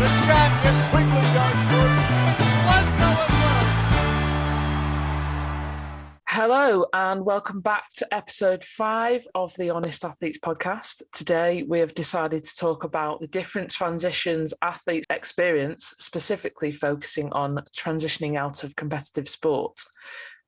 The champion quickly goes through. Let's go as well. Hello and welcome back to episode 5 of the Honest Athletes podcast. Today we have decided to talk about the different transitions athletes experience, specifically focusing on transitioning out of competitive sport.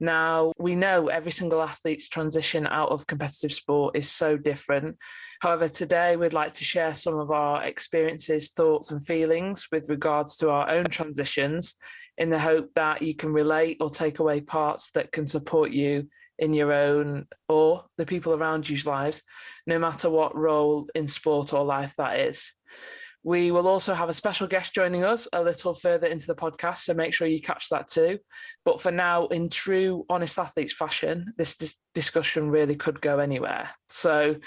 Now, we know every single athlete's transition out of competitive sport is so different. However, today we'd like to share some of our experiences, thoughts and feelings with regards to our own transitions, in the hope that you can relate or take away parts that can support you in your own or the people around you's lives, no matter what role in sport or life that is. We will also have a special guest joining us a little further into the podcast, so make sure you catch that too. But for now, in true Honest Athletes fashion, this discussion really could go anywhere. So,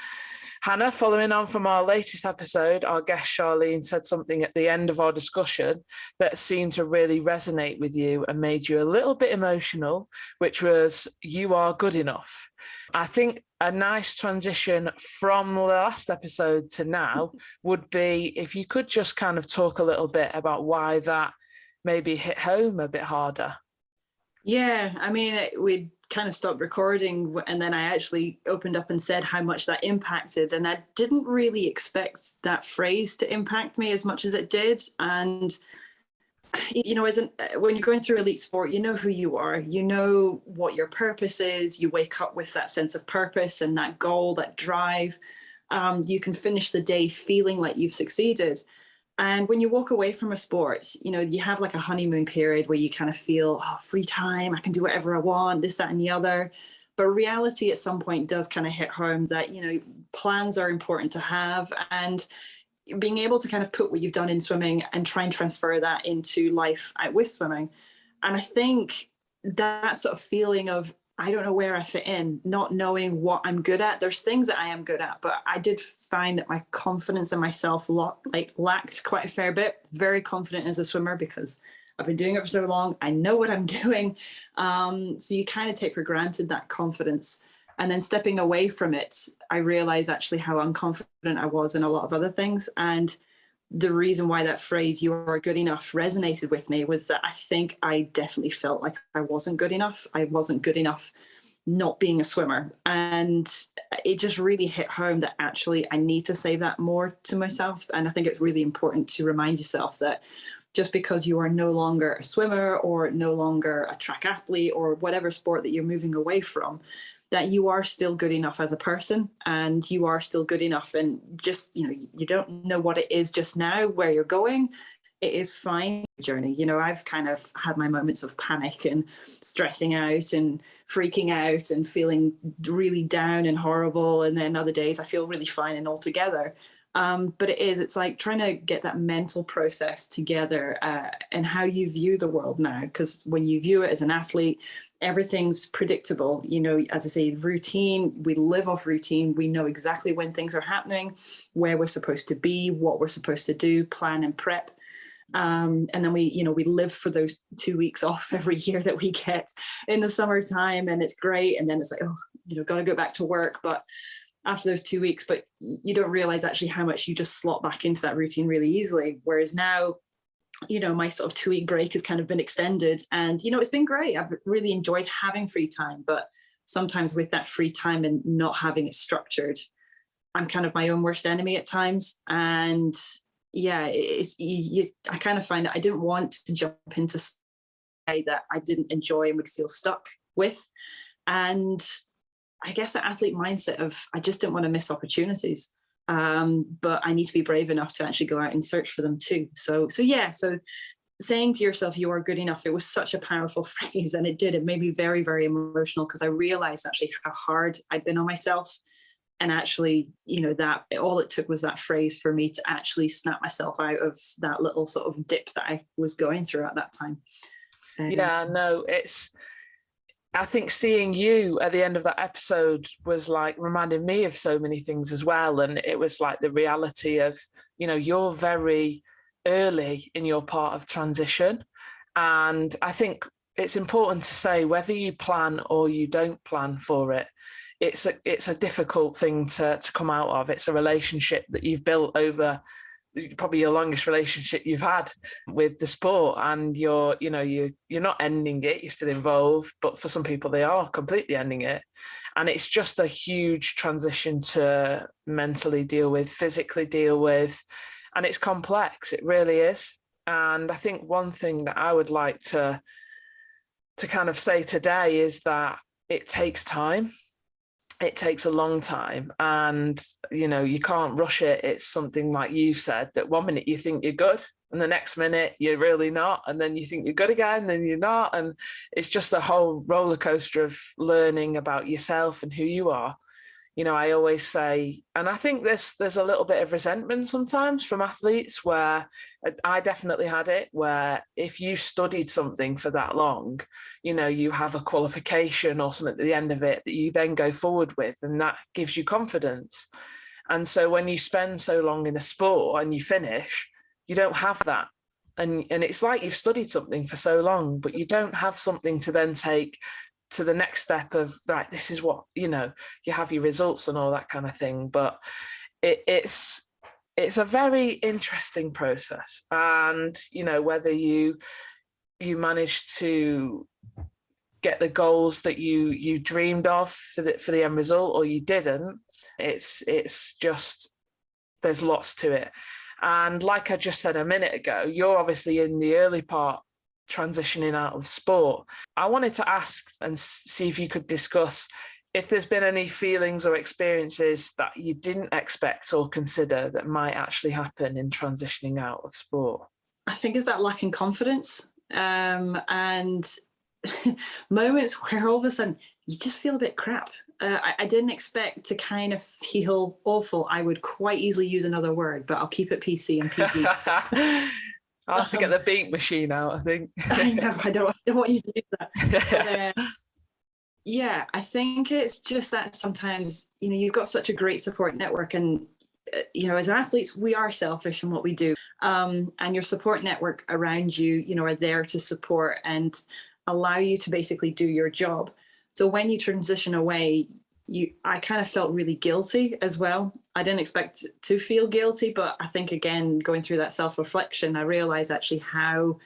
Hannah, following on from our latest episode, our guest Charlene said something at the end of our discussion that seemed to really resonate with you and made you a little bit emotional, which was, you are good enough. I think a nice transition from the last episode to now would be if you could just kind of talk a little bit about why that maybe hit home a bit harder. Yeah, I mean, we kind of stopped recording and then I actually opened up and said how much that impacted, and I didn't really expect that phrase to impact me as much as it did. And you know, when you're going through elite sport, you know who you are, you know what your purpose is, you wake up with that sense of purpose and that goal, that drive. You can finish the day feeling like you've succeeded. And when you walk away from a sport, you know, you have like a honeymoon period where you kind of feel, oh, free time, I can do whatever I want, this, that, and the other. But reality at some point does kind of hit home that, you know, plans are important to have, and being able to kind of put what you've done in swimming and try and transfer that into life out with swimming. And I think that sort of feeling of, I don't know where I fit in, not knowing what I'm good at. There's things that I am good at, but I did find that my confidence in myself lacked quite a fair bit. Very confident as a swimmer because I've been doing it for so long. I know what I'm doing. So you kind of take for granted that confidence. And then stepping away from it, I realized actually how unconfident I was in a lot of other things. And the reason why that phrase, you are good enough, resonated with me was that I think I definitely felt like I wasn't good enough. I wasn't good enough not being a swimmer. And it just really hit home that actually I need to say that more to myself. And I think it's really important to remind yourself that just because you are no longer a swimmer or no longer a track athlete or whatever sport that you're moving away from, that you are still good enough as a person, and you are still good enough. And just, you know, you don't know what it is just now, where you're going. It is fine journey. You know, I've kind of had my moments of panic and stressing out and freaking out and feeling really down and horrible. And then other days I feel really fine and all together. But it's like trying to get that mental process together and how you view the world now. Because when you view it as an athlete, everything's predictable. You know, as I say, routine, we live off routine. We know exactly when things are happening, where we're supposed to be, what we're supposed to do, plan and prep. And then we live for those 2 weeks off every year that we get in the summertime, and it's great. And then it's like, oh, you know, got to go back to work. But after those 2 weeks, but you don't realize actually how much you just slot back into that routine really easily. Whereas now, you know, my sort of 2 week break has kind of been extended, and, you know, it's been great. I've really enjoyed having free time, but sometimes with that free time and not having it structured, I'm kind of my own worst enemy at times. And yeah, I kind of find that I didn't want to jump into something that I didn't enjoy and would feel stuck with. And I guess that athlete mindset of, I just didn't want to miss opportunities. But I need to be brave enough to actually go out and search for them too. So saying to yourself, you are good enough, it was such a powerful phrase, and it made me very, very emotional, because I realized actually how hard I'd been on myself. And actually, you know, that all it took was that phrase for me to actually snap myself out of that little sort of dip that I was going through at that time. Yeah, no, I think seeing you at the end of that episode was like reminding me of so many things as well. And it was like the reality of, you know, you're very early in your part of transition. And I think it's important to say, whether you plan or you don't plan for it, it's a difficult thing to come out of. It's a relationship that you've built over probably your longest relationship you've had with the sport, and you're not ending it, you're still involved, but for some people they are completely ending it. And it's just a huge transition to mentally deal with, physically deal with, and it's complex, it really is. And I think one thing that I would like to kind of say today is that it takes time. It takes a long time, and you can't rush it. It's something like you said, that 1 minute you think you're good and the next minute you're really not, and then you think you're good again and then you're not, and it's just a whole roller coaster of learning about yourself and who you are. I always say, and I think there's a little bit of resentment sometimes from athletes, where I definitely had it, where if you studied something for that long, you have a qualification or something at the end of it that you then go forward with, and that gives you confidence. And so when you spend so long in a sport and you finish, you don't have that. And it's like you've studied something for so long, but you don't have something to then take to the next step of, right, this is what, you have your results and all that kind of thing. But it's a very interesting process. And, whether you manage to get the goals that you dreamed of for the end result, or you didn't, it's just, there's lots to it. And like I just said a minute ago, you're obviously in the early part, transitioning out of sport. I wanted to ask and see if you could discuss if there's been any feelings or experiences that you didn't expect or consider that might actually happen in transitioning out of sport. I think it's that lack in confidence, and moments where all of a sudden you just feel a bit crap. I didn't expect to kind of feel awful. I would quite easily use another word, but I'll keep it PC and PG. I'll have to get the beat machine out, I think. I know, I don't want you to do that. But, yeah, I think it's just that sometimes, you've got such a great support network, and, as athletes, we are selfish in what we do. And your support network around you, are there to support and allow you to basically do your job. So when you transition away, I kind of felt really guilty as well. I didn't expect to feel guilty, but I think, again, going through that self-reflection, I realized actually how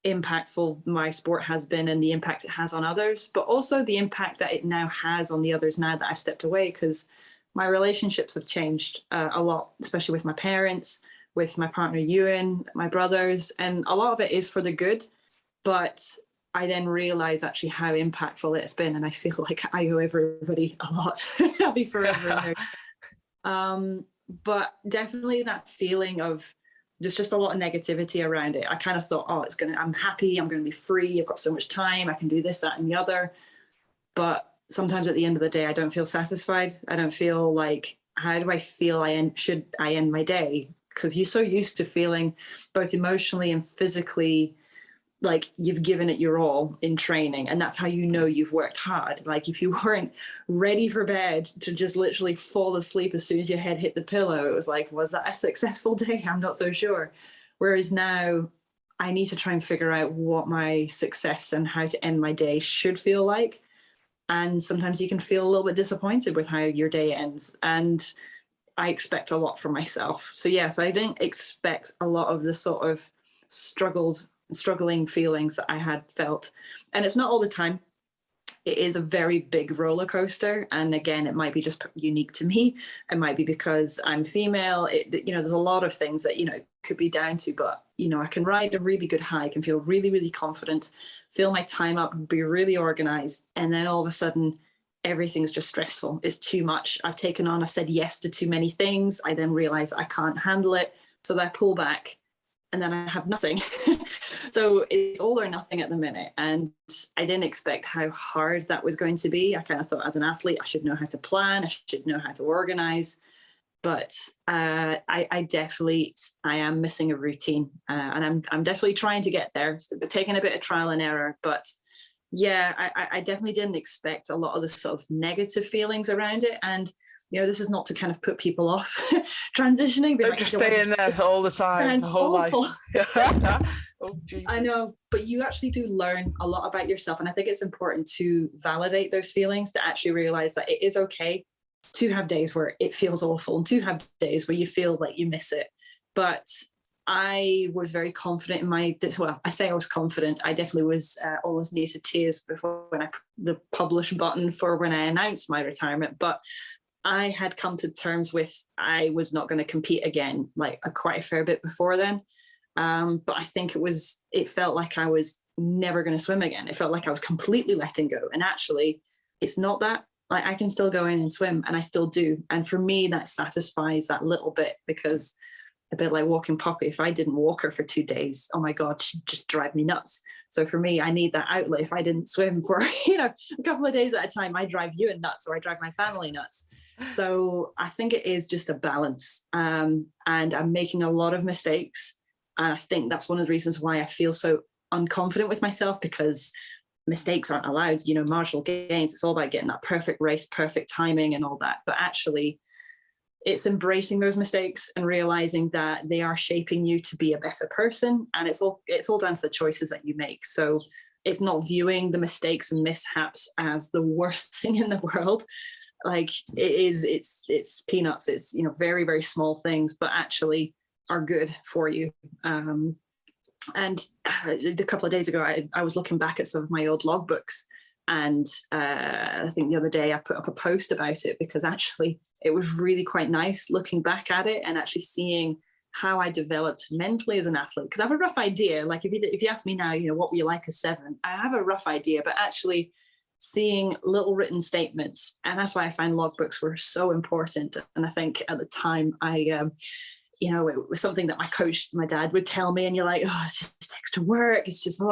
impactful my sport has been and the impact it has on others, but also the impact that it now has on the others now that I've stepped away, because my relationships have changed a lot, especially with my parents, with my partner Ewan, my brothers, and a lot of it is for the good. But I then realized actually how impactful it's been, and I feel like I owe everybody a lot. I'll be forever in there. But definitely that feeling of there's just a lot of negativity around it. I kind of thought, I'm happy, I'm going to be free, I've got so much time, I can do this, that, and the other. But sometimes at the end of the day, I don't feel satisfied. I don't feel like, how do I feel should I end my day? Because you're so used to feeling both emotionally and physically like you've given it your all in training, and that's how you've worked hard. Like if you weren't ready for bed to just literally fall asleep as soon as your head hit the pillow, it was like, was that a successful day? I'm not so sure. Whereas now I need to try and figure out what my success and how to end my day should feel like. And sometimes you can feel a little bit disappointed with how your day ends, and I expect a lot from myself. So I didn't expect a lot of the sort of struggling feelings that I had felt. And it's not all the time. It is a very big roller coaster. And again, it might be just unique to me. It might be because I'm female. There's a lot of things that, it could be down to, but, I can ride a really good high, I can feel really, really confident, fill my time up, be really organized. And then all of a sudden, everything's just stressful. It's too much. I've said yes to too many things. I then realize I can't handle it. So then I pull back, and then I have nothing. So it's all or nothing at the minute. And I didn't expect how hard that was going to be. I kind of thought as an athlete, I should know how to plan, I should know how to organize. But I am missing a routine, and I'm definitely trying to get there. So taking a bit of trial and error. But I definitely didn't expect a lot of the sort of negative feelings around it. And this is not to kind of put people off transitioning. Don't just stay in there all the time, the whole awful. Life. Oh, I know, but you actually do learn a lot about yourself. And I think it's important to validate those feelings, to actually realize that it is okay to have days where it feels awful and to have days where you feel like you miss it. But I was very confident in I say I was confident. I definitely was almost near to tears before when I put the publish button for when I announced my retirement. But I had come to terms with I was not going to compete again, like quite a fair bit before then. But I think it felt like I was never going to swim again. It felt like I was completely letting go. And actually, it's not that. Like, I can still go in and swim, and I still do. And for me, that satisfies that little bit, because a bit like walking Poppy, if I didn't walk her for 2 days, oh my God, she'd just drive me nuts. So for me, I need that outlet. If I didn't swim for, a couple of days at a time, I drive you nuts, or I drive my family nuts. So I think it is just a balance. And I'm making a lot of mistakes. And I think that's one of the reasons why I feel so unconfident with myself, because mistakes aren't allowed, marginal gains. It's all about getting that perfect race, perfect timing and all that. But actually, it's embracing those mistakes and realizing that they are shaping you to be a better person. And it's all down to the choices that you make. So it's not viewing the mistakes and mishaps as the worst thing in the world. Like, it's peanuts. It's, very, very small things, but actually are good for you. And a couple of days ago, I was looking back at some of my old logbooks, and I think the other day I put up a post about it, because actually it was really quite nice looking back at it and actually seeing how I developed mentally as an athlete. Because I have a rough idea. Like, if you ask me now, what were you like as 7? I have a rough idea, but actually seeing little written statements, and that's why I find logbooks were so important. And I think at the time it was something that my dad would tell me, and you're like, oh, it's just extra work. It's just,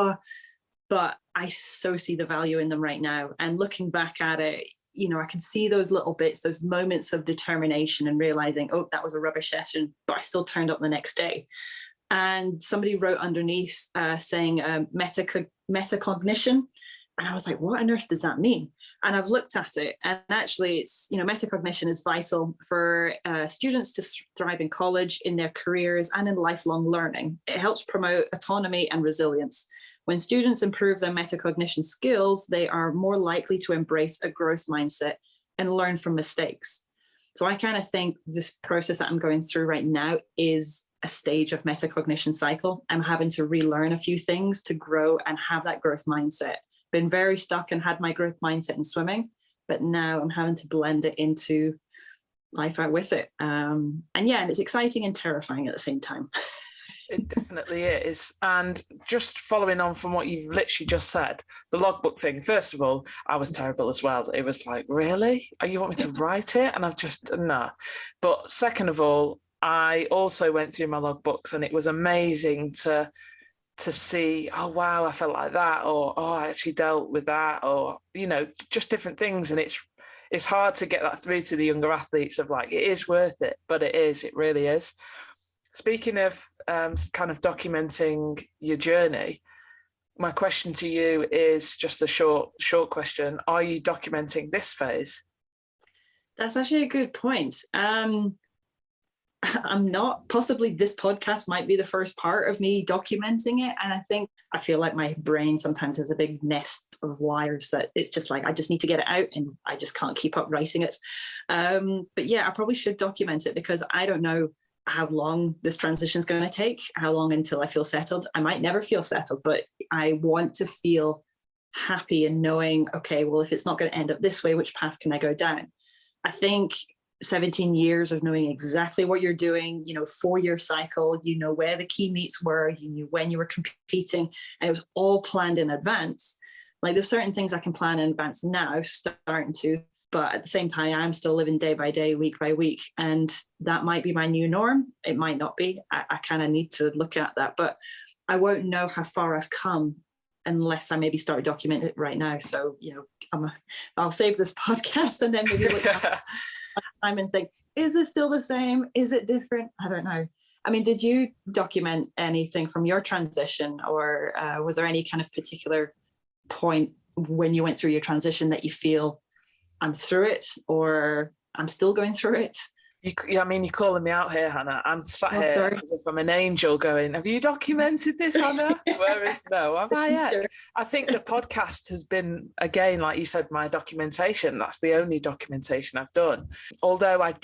but I so see the value in them right now. And looking back at it, I can see those little bits, those moments of determination, and realizing, oh, that was a rubbish session, but I still turned up the next day. And somebody wrote underneath saying metacognition. And I was like, what on earth does that mean? And I've looked at it, and actually it's, metacognition is vital for students to thrive in college, in their careers, and in lifelong learning. It helps promote autonomy and resilience. When students improve their metacognition skills, they are more likely to embrace a growth mindset and learn from mistakes. So I kind of think this process that I'm going through right now is a stage of metacognition cycle. I'm having to relearn a few things to grow and have that growth mindset. Been very stuck and had my growth mindset in swimming, but now I'm having to blend it into life out with it. And it's exciting and terrifying at the same time. It definitely is. And just following on from what you've literally just said, the logbook thing, first of all, I was terrible as well. It was like, really? You want me to write it? And I've just, no. But second of all, I also went through my logbooks, and it was amazing to see, oh, wow, I felt like that, or, oh, I actually dealt with that, or, just different things. And it's hard to get that through to the younger athletes of like, it is worth it, but it really is. Speaking of kind of documenting your journey, my question to you is just a short question. Are you documenting this phase? That's actually a good point. I'm not. Possibly this podcast might be the first part of me documenting it. And I feel like my brain sometimes is a big nest of wires that it's just like, I just need to get it out, and I just can't keep up writing it. But yeah, I probably should document it, because I don't know how long this transition is going to take, how long until I feel settled. I might never feel settled, but I want to feel happy in knowing, okay, well, if it's not going to end up this way, which path can I go down? I think 17 years of knowing exactly what you're doing, 4-year cycle, where the key meets were, you knew when you were competing, and it was all planned in advance. Like, there's certain things I can plan in advance now, starting to, but at the same time, I'm still living day by day, week by week. And that might be my new norm. It might not be. I kind of need to look at that, but I won't know how far I've come unless I maybe start documenting it right now. So, I'll save this podcast and then maybe look at time and think, is it still the same? Is it different? I don't know. I mean, did you document anything from your transition, or was there any kind of particular point when you went through your transition that you feel I'm through it, or I'm still going through it? I mean, you're calling me out here, Hannah. I'm sat here sorry. as if I'm an angel going, have you documented this, Hannah? Whereas, no, have I yet? Sure. I think the podcast has been, again, like you said, my documentation. That's the only documentation I've done. Although I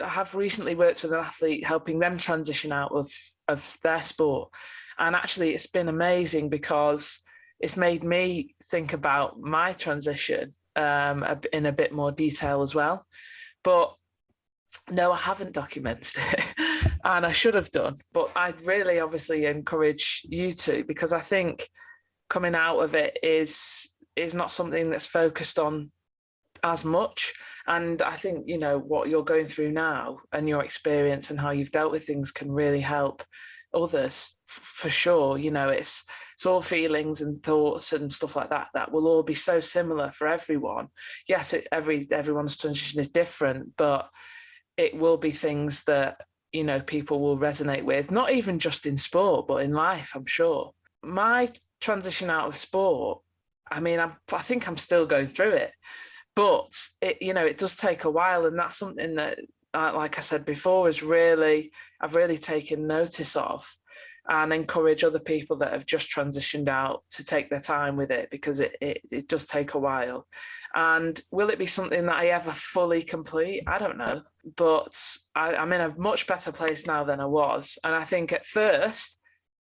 have recently worked with an athlete, helping them transition out of their sport. And actually, it's been amazing because it's made me think about my transition in a bit more detail as well. But no, I haven't documented it, and I should have done. But I'd really obviously encourage you to, because I think coming out of it is not something that's focused on as much. And I think, you know, what you're going through now and your experience and how you've dealt with things can really help others for sure. You know, it's all feelings and thoughts and stuff like that will all be so similar for everyone. Yes, everyone's transition is different, but it will be things that, you know, people will resonate with, not even just in sport, but in life, I'm sure. My transition out of sport, I mean, I think I'm still going through it, but it does take a while. And that's something that, like I said before, I've really taken notice of, and encourage other people that have just transitioned out to take their time with it, because it does take a while. And will it be something that I ever fully complete? I don't know, but I'm in a much better place now than I was. And I think at first,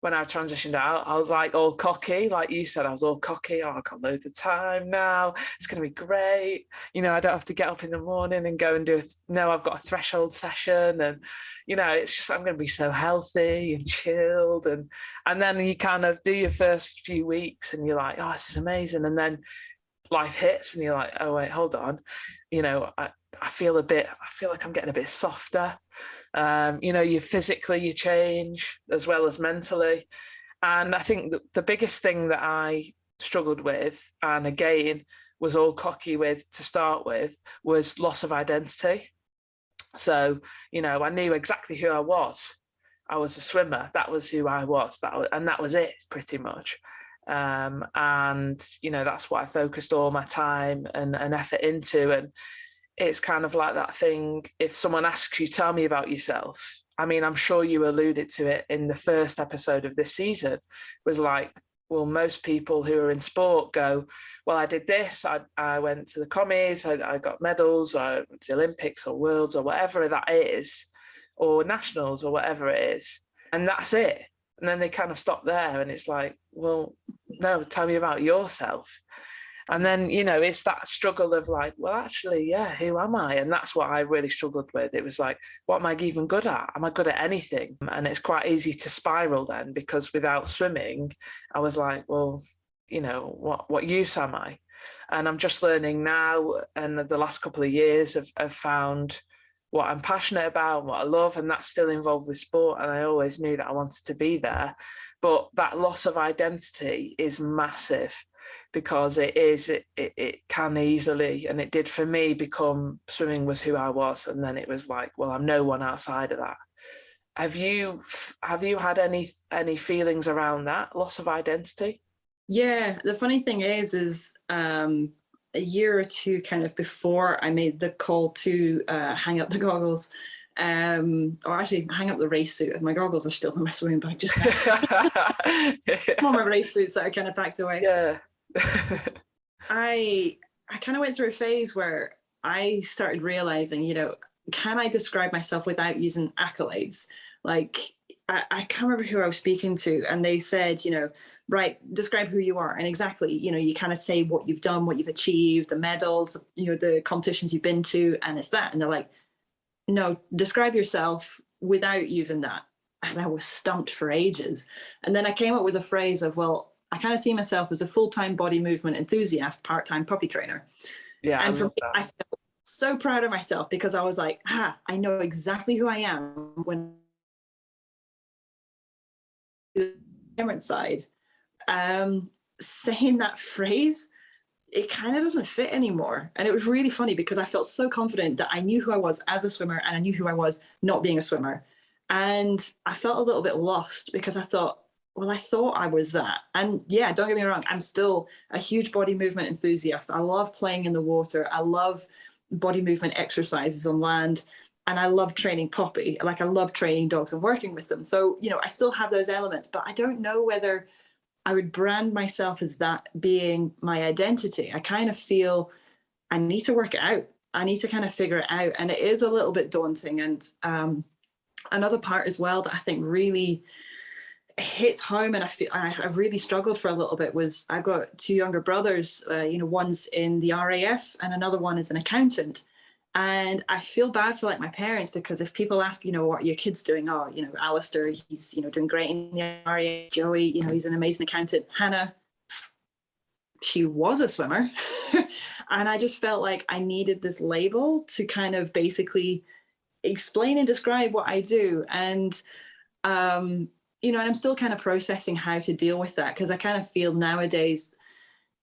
when I transitioned out, I was like all cocky, like you said, I was all cocky. Oh, I've got loads of time now. It's going to be great. You know, I don't have to get up in the morning and go and I've got a threshold session. And, you know, it's just, I'm going to be so healthy and chilled. And then you kind of do your first few weeks and you're like, oh, this is amazing. And then life hits and you're like, oh, wait, hold on. You know, I feel like I'm getting a bit softer. You know, you change as well as mentally. And I think the biggest thing that I struggled with, and again, was all cocky with to start with, was loss of identity. So, you know, I knew exactly who I was. I was a swimmer. That was who I was. That was it pretty much. And, you know, that's what I focused all my time and effort into. And it's kind of like that thing, if someone asks you, tell me about yourself. I mean, I'm sure you alluded to it in the first episode of this season, was like, well, most people who are in sport go, well, I did this, I went to the commies, I got medals, or I went to the Olympics or Worlds or whatever that is, or nationals or whatever it is. And that's it. And then they kind of stop there and it's like, well, no, tell me about yourself. And then, you know, it's that struggle of like, well, actually, yeah, who am I? And that's what I really struggled with. It was like, what am I even good at? Am I good at anything? And it's quite easy to spiral then, because without swimming, I was like, well, you know, what use am I? And I'm just learning now, and the last couple of years have found what I'm passionate about, what I love, and that's still involved with sport. And I always knew that I wanted to be there. But that loss of identity is massive, because it can easily, and it did for me, become swimming was who I was. And then it was like, well, I'm no one outside of that. Have you had any feelings around that loss of identity? Yeah, the funny thing is a year or two kind of before I made the call to hang up the goggles, or actually hang up the race suit. And my goggles are still in my swimming bag just now. All my race suits that are kind of packed away. Yeah. I kind of went through a phase where I started realizing, you know, can I describe myself without using accolades? Like, I can't remember who I was speaking to, and they said, you know, right, describe who you are. And exactly, you know, you kind of say what you've done, what you've achieved, the medals, you know, the competitions you've been to, and it's that. And they're like, no, describe yourself without using that. And I was stumped for ages. And then I came up with a phrase of, well, I kind of see myself as a full-time body movement enthusiast, part-time puppy trainer. Yeah, and for me, I felt so proud of myself, because I was like, I know exactly who I am when the parent side. Saying that phrase, it kind of doesn't fit anymore. And it was really funny, because I felt so confident that I knew who I was as a swimmer, and I knew who I was not being a swimmer. And I felt a little bit lost, because I thought, well, I thought I was that. And yeah, don't get me wrong, I'm still a huge body movement enthusiast. I love playing in the water. I love body movement exercises on land. and I love training Poppy. Like I love training dogs and working with them. So, you know, I still have those elements, but I don't know whether I would brand myself as that being my identity. I kind of feel I need to work it out. I need to kind of figure it out. And it is a little bit daunting. And another part as well that I think really hits home, and I feel I've really struggled for a little bit, was I've got two younger brothers, you know, one's in the RAF and another one is an accountant. And I feel bad for like my parents, because if people ask, you know, what are your kids doing? Oh, you know, Alistair, he's, you know, doing great in the RAF. Joey, you know, he's an amazing accountant. Hannah, she was a swimmer. And I just felt like I needed this label to kind of basically explain and describe what I do. And, you know, and I'm still kind of processing how to deal with that, because I kind of feel nowadays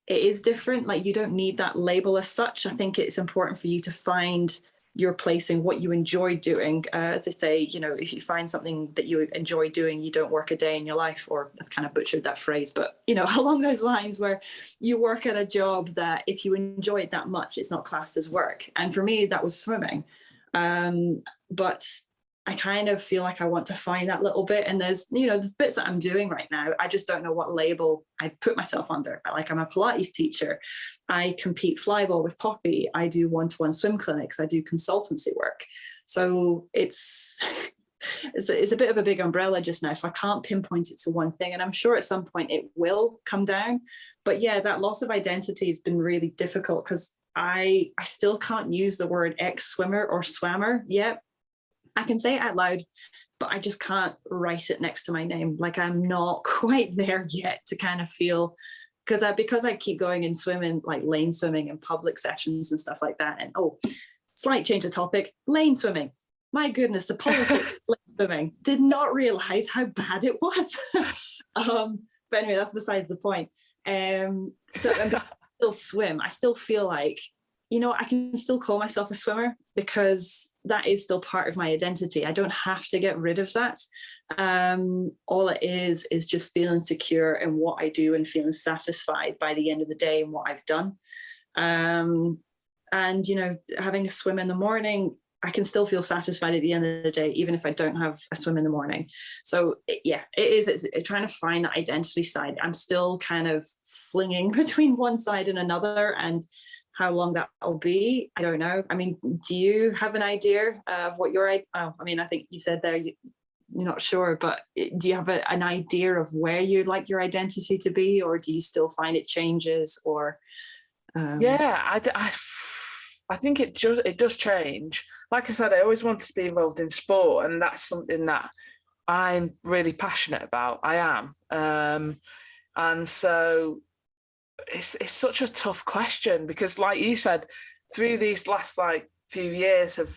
it is different. Like you don't need that label as such. I think it's important for you to find your place in what you enjoy doing. As I say, you know, if you find something that you enjoy doing, you don't work a day in your life, or I've kind of butchered that phrase, but, you know, along those lines, where you work at a job that if you enjoy it that much, it's not classed as work. And for me, that was swimming. But I kind of feel like I want to find that little bit. And there's, you know, there's bits that I'm doing right now. I just don't know what label I put myself under. Like I'm a Pilates teacher. I compete flyball with Poppy. I do one-to-one swim clinics. I do consultancy work. So it's a bit of a big umbrella just now. So I can't pinpoint it to one thing. And I'm sure at some point it will come down. But yeah, that loss of identity has been really difficult, because I still can't use the word ex-swimmer or swammer yet. I can say it out loud, but I just can't write it next to my name. Like I'm not quite there yet to kind of feel, because I keep going and swimming, like lane swimming and public sessions and stuff like that. And slight change of topic, lane swimming. My goodness, the politics of lane swimming. Did not realize how bad it was. But anyway, that's besides the point. So I still swim. I still feel like, you know, I can still call myself a swimmer, because that is still part of my identity. I don't have to get rid of that. All it is just feeling secure in what I do and feeling satisfied by the end of the day in what I've done. And, you know, having a swim in the morning, I can still feel satisfied at the end of the day, even if I don't have a swim in the morning. So it's trying to find that identity side. I'm still kind of flinging between one side and another, and how long that will be, I don't know. I mean, do you have an idea of what I mean, I think you said there you're not sure, but do you have an idea of where you'd like your identity to be, or do you still find it changes? Or I think it does change. Like I said, I always wanted to be involved in sport, and that's something that I'm really passionate about. I am, and so it's such a tough question, because like you said, through these last few years of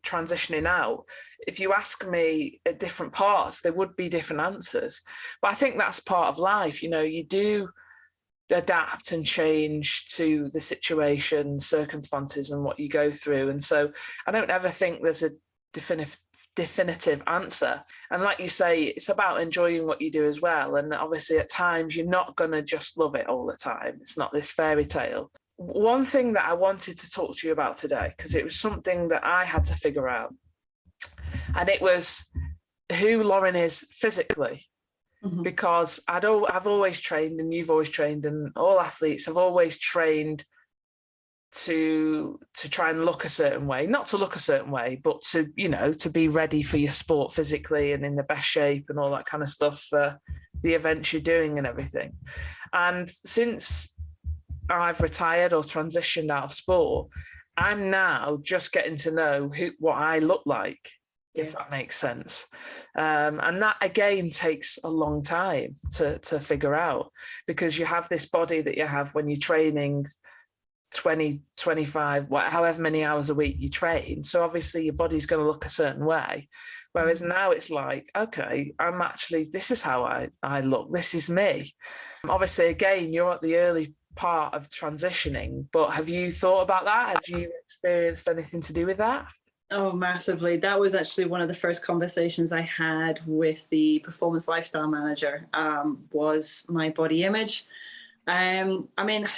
transitioning out, if you ask me at different parts, there would be different answers. But I think that's part of life. You know, you do adapt and change to the situation, circumstances, and what you go through. And so I don't ever think there's a definitive answer. And like you say, it's about enjoying what you do as well. And obviously at times you're not going to just love it all the time. It's not this fairy tale. One thing that I wanted to talk to you about today, because it was something that I had to figure out, and it was who Lauren is physically. Mm-hmm. Because I've always trained, and you've always trained, and all athletes have always trained to try and look a certain way, not to look a certain way, but to, you know, to be ready for your sport physically and in the best shape and all that kind of stuff for the events you're doing and everything. And since I've retired or transitioned out of sport, I'm now just getting to know what I look like, if that makes sense. And that again takes a long time to figure out, because you have this body that you have when you're training 20, 25, however many hours a week you train. So obviously your body's going to look a certain way. Whereas now it's like, okay, this is how I look. This is me. Obviously, again, you're at the early part of transitioning, but have you thought about that? Have you experienced anything to do with that? Oh, massively. That was actually one of the first conversations I had with the performance lifestyle manager, was my body image. I mean,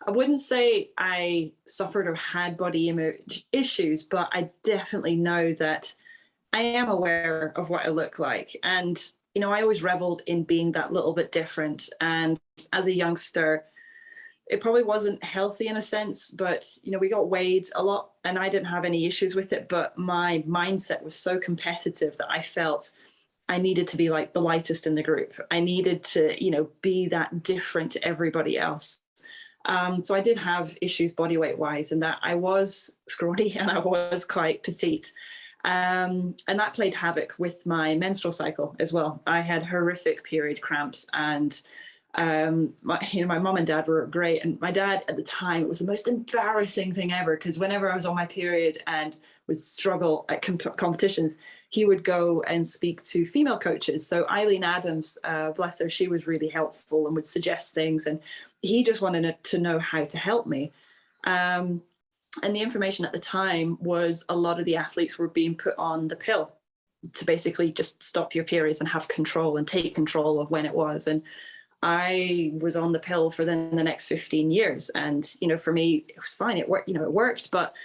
I wouldn't say I suffered or had body image issues, but I definitely know that I am aware of what I look like. And, I always reveled in being that little bit different. And as a youngster, it probably wasn't healthy in a sense, but, we got weighed a lot and I didn't have any issues with it. But my mindset was so competitive that I felt I needed to be like the lightest in the group. I needed to, be that different to everybody else. So I did have issues body weight wise, and that I was scrawny and I was quite petite. And that played havoc with my menstrual cycle as well. I had horrific period cramps, and my mom and dad were great. And my dad at the time, it was the most embarrassing thing ever, because whenever I was on my period and would struggle at competitions, he would go and speak to female coaches. So Eileen Adams, bless her, she was really helpful and would suggest things. And he just wanted to know how to help me. And the information at the time was a lot of the athletes were being put on the pill to basically just stop your periods and have control and take control of when it was. And I was on the pill for the next 15 years. And, for me, it was fine. It worked, it worked, but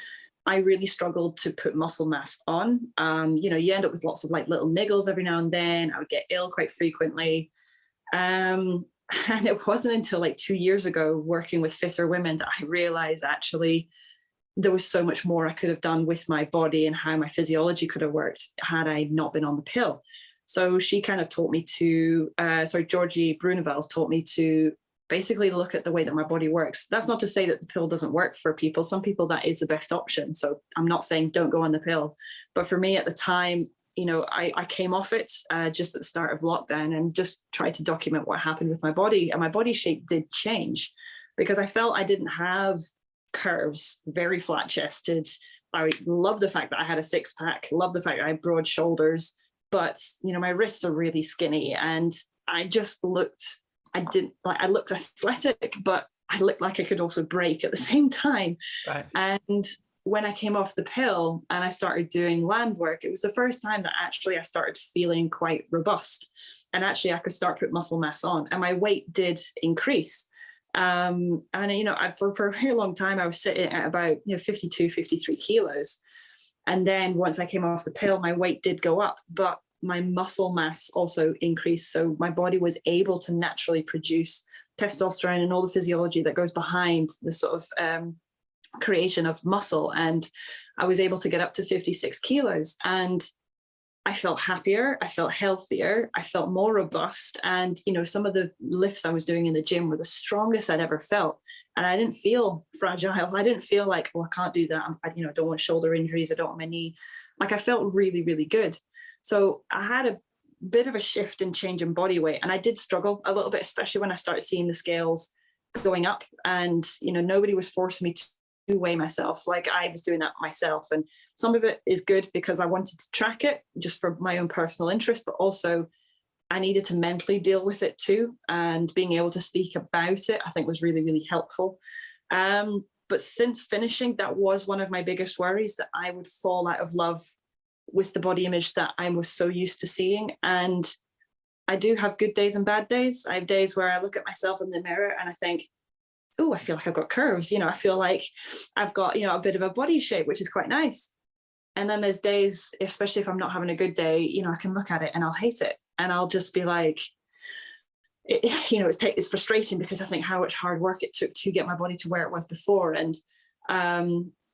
I really struggled to put muscle mass on. You end up with lots of like little niggles every now and then. I would get ill quite frequently. And it wasn't until like 2 years ago working with fitter women that I realized actually there was so much more I could have done with my body and how my physiology could have worked had I not been on the pill. So she kind of taught me to, Georgie Brunevels taught me to basically look at the way that my body works. That's not to say that the pill doesn't work for people. Some people that is the best option. So I'm not saying don't go on the pill. But for me at the time, I came off it just at the start of lockdown and just tried to document what happened with my body. And my body shape did change because I felt I didn't have curves, very flat chested. I love the fact that I had a six pack, love the fact that I had broad shoulders, but my wrists are really skinny and I just looked, I looked athletic, but I looked like I could also break at the same time. Right. And when I came off the pill and I started doing land work, it was the first time that actually I started feeling quite robust and actually I could start put muscle mass on and my weight did increase. And, for a very long time, I was sitting at about 52, 53 kilos. And then once I came off the pill, my weight did go up, but my muscle mass also increased. So my body was able to naturally produce testosterone and all the physiology that goes behind the sort of creation of muscle. And I was able to get up to 56 kilos. And I felt happier, I felt healthier, I felt more robust. And, some of the lifts I was doing in the gym were the strongest I'd ever felt. And I didn't feel fragile. I didn't feel like, oh, I can't do that. I don't want shoulder injuries. I don't want my knee. Like I felt really, really good. So I had a bit of a shift and change in body weight. And I did struggle a little bit, especially when I started seeing the scales going up and, nobody was forcing me to weigh myself. Like I was doing that myself. And some of it is good because I wanted to track it just for my own personal interest, but also I needed to mentally deal with it too. And being able to speak about it, I think was really, really helpful. But since finishing, that was one of my biggest worries, that I would fall out of love with the body image that I was so used to seeing. And I do have good days and bad days. I have days where I look at myself in the mirror and I think, oh, I feel like I've got curves. I feel like I've got, a bit of a body shape, which is quite nice. And then there's days, especially if I'm not having a good day, I can look at it and I'll hate it. And I'll just be like, it's frustrating because I think how much hard work it took to get my body to where it was before. And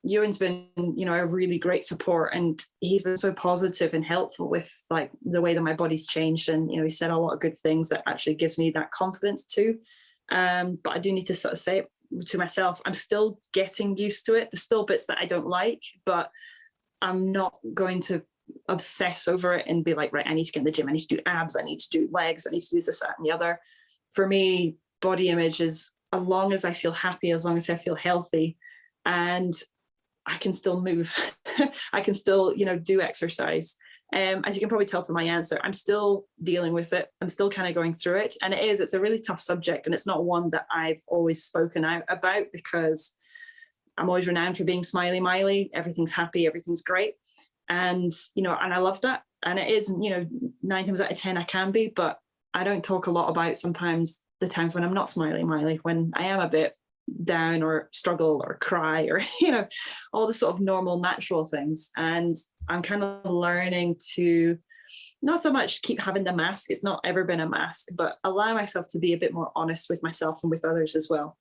Ewan's been, a really great support, and he's been so positive and helpful with like the way that my body's changed. And, he said a lot of good things that actually gives me that confidence too. But I do need to sort of say it to myself, I'm still getting used to it. There's still bits that I don't like, but I'm not going to obsess over it and be like, right, I need to get in the gym. I need to do abs. I need to do legs. I need to do this, that, and the other. For me, body image is as long as I feel happy, as long as I feel healthy, and I can still move. I can still, do exercise. As you can probably tell from my answer, I'm still dealing with it. I'm still kind of going through it. And it's a really tough subject. And it's not one that I've always spoken out about because I'm always renowned for being smiley-miley. Everything's happy, everything's great. And, and I love that. And it is, 9 times out of 10 I can be, but I don't talk a lot about sometimes the times when I'm not smiley-miley, when I am a bit down or struggle or cry or, you know, all the sort of normal, natural things. And I'm kind of learning to not so much keep having the mask. It's not ever been a mask, but allow myself to be a bit more honest with myself and with others as well.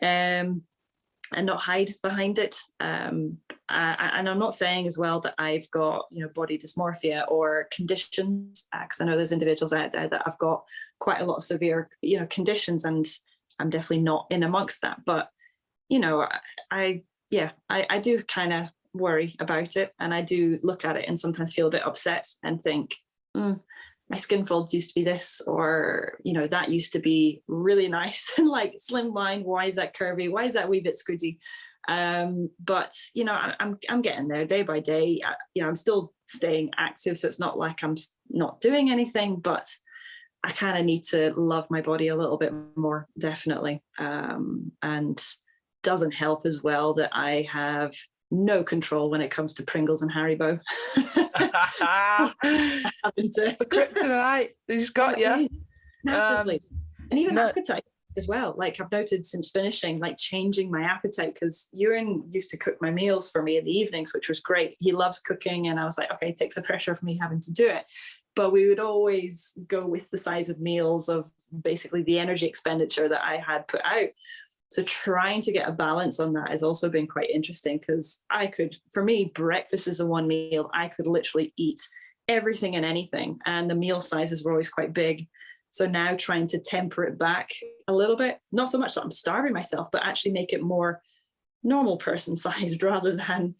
And not hide behind it. And I'm not saying as well that I've got, you know, body dysmorphia or conditions, because I know there's individuals out there that have got quite a lot of severe, you know, conditions, and I'm definitely not in amongst that. But, you know, I do kind of worry about it, and I do look at it and sometimes feel a bit upset and think, my skin folds used to be this, or, you know, that used to be really nice and like slimline. Why is that curvy? Why is that a wee bit squidgy? But, you know, I'm getting there day by day. You know, I'm still staying active, so it's not like I'm not doing anything, but I kind of need to love my body a little bit more, definitely. And doesn't help as well that I have no control when it comes to Pringles and Haribo. The kryptonite, they just got you. Massively. And even appetite as well. Like, I've noted since finishing, like, changing my appetite, because Ewan used to cook my meals for me in the evenings, which was great. He loves cooking, and I was like, okay, it takes the pressure off me having to do it. But we would always go with the size of meals of basically the energy expenditure that I had put out. So trying to get a balance on that has also been quite interesting, because for me, breakfast is the one meal I could literally eat everything and anything. And the meal sizes were always quite big. So now trying to temper it back a little bit, not so much that I'm starving myself, but actually make it more normal person sized rather than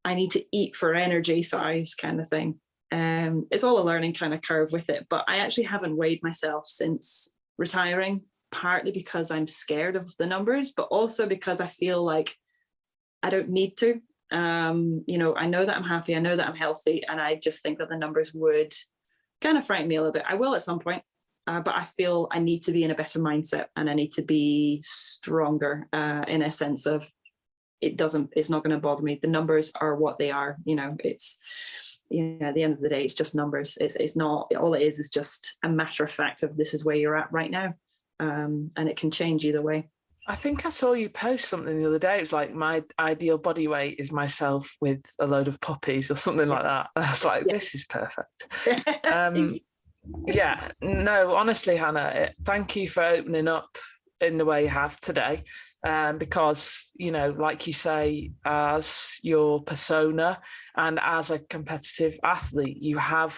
I need to eat for energy size kind of thing. It's all a learning kind of curve with it. But I actually haven't weighed myself since retiring, partly because I'm scared of the numbers, but also because I feel like I don't need to. You know, I know that I'm happy, I know that I'm healthy, and I just think that the numbers would kind of frighten me a little bit. I will at some point, but I feel I need to be in a better mindset, and I need to be stronger in a sense of it's not going to bother me. The numbers are what they are. You know, it's, you know, at the end of the day, it's just numbers. It's not, all it is just a matter of fact of this is where you're at right now. And it can change either way. I think I saw you post something the other day. It was like, my ideal body weight is myself with a load of puppies or something like that. I was like, this is perfect. Yeah, no, honestly, Hannah, thank you for opening up in the way you have today. Because, you know, like you say, as your persona and as a competitive athlete, you have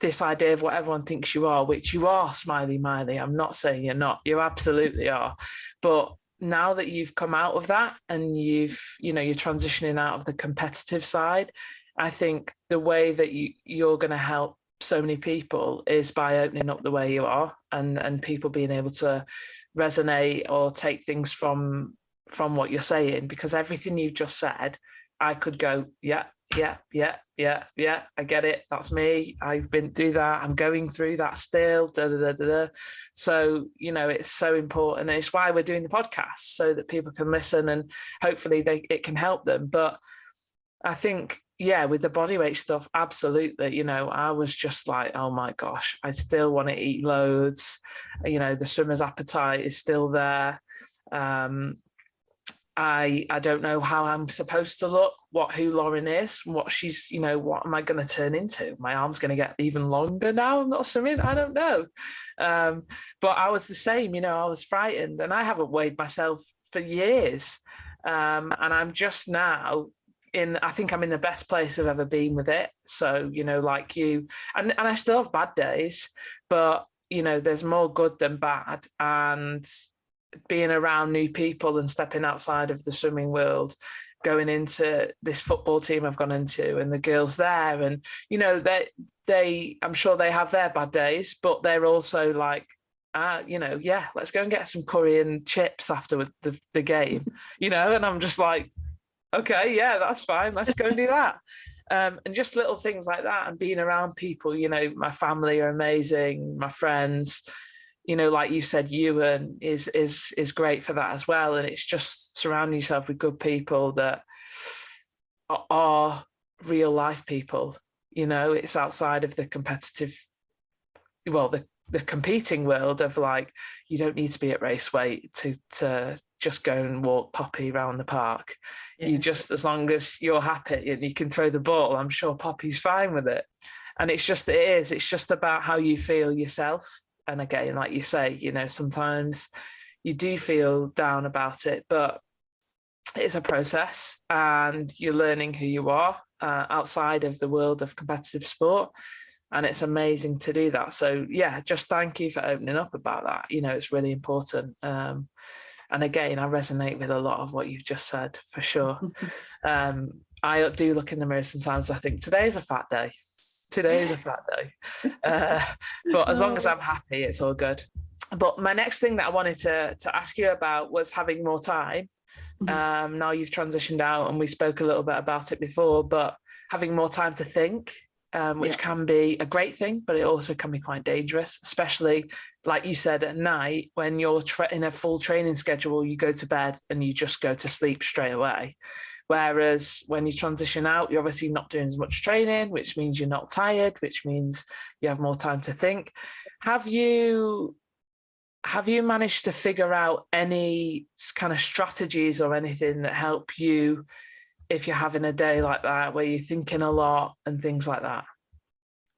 this idea of what everyone thinks you are, which you are, Smiley Miley. I'm not saying you're not, you absolutely are. But now that you've come out of that and you're transitioning out of the competitive side, I think the way that you're going to help so many people is by opening up the way you are, and people being able to resonate or take things from what you're saying, because everything you just said, I could go, yeah, I get it. That's me. I've been through that. I'm going through that still. So, you know, it's so important. And it's why we're doing the podcast, so that people can listen and hopefully it can help them. But I think, yeah, with the bodyweight stuff, absolutely. You know, I was just like, oh my gosh, I still want to eat loads. You know, the swimmer's appetite is still there. I don't know how I'm supposed to look, who Lauren is, what she's, you know, what am I going to turn into? My arm's going to get even longer now. I'm not swimming. I don't know. But I was the same, you know, I was frightened, and I haven't weighed myself for years. And I'm just now I think I'm in the best place I've ever been with it. So, you know, like you, and I still have bad days, but, you know, there's more good than bad. And being around new people and stepping outside of the swimming world, going into this football team I've gone into, and the girls there, and, you know, I'm sure they have their bad days, but they're also like, you know, yeah, let's go and get some curry and chips after the game, you know, and I'm just like, okay, yeah, that's fine. Let's go and do that. And just little things like that, and being around people, you know, my family are amazing, my friends, you know, like you said, Ewan is great for that as well. And it's just surrounding yourself with good people that are real life people, you know, it's outside of the competitive, well, the competing world of like, you don't need to be at race weight to just go and walk Poppy around the park. Yeah. You just, as long as you're happy and you can throw the ball, I'm sure Poppy's fine with it. And it's just about how you feel yourself. And again, like you say, you know, sometimes you do feel down about it, but it's a process and you're learning who you are outside of the world of competitive sport. And it's amazing to do that. So yeah, just thank you for opening up about that. You know, it's really important. And again, I resonate with a lot of what you've just said, for sure. I do look in the mirror sometimes. I think today's a fat day. Today's a fat day. But as long as I'm happy, it's all good. But my next thing that I wanted to ask you about was having more time. Now you've transitioned out, and we spoke a little bit about it before, but having more time to think, which can be a great thing, but it also can be quite dangerous, especially like you said, at night when you're in a full training schedule, you go to bed and you just go to sleep straight away. Whereas when you transition out, you're obviously not doing as much training, which means you're not tired, which means you have more time to think. Have you managed to figure out any kind of strategies or anything that help you if you're having a day like that, where you're thinking a lot and things like that?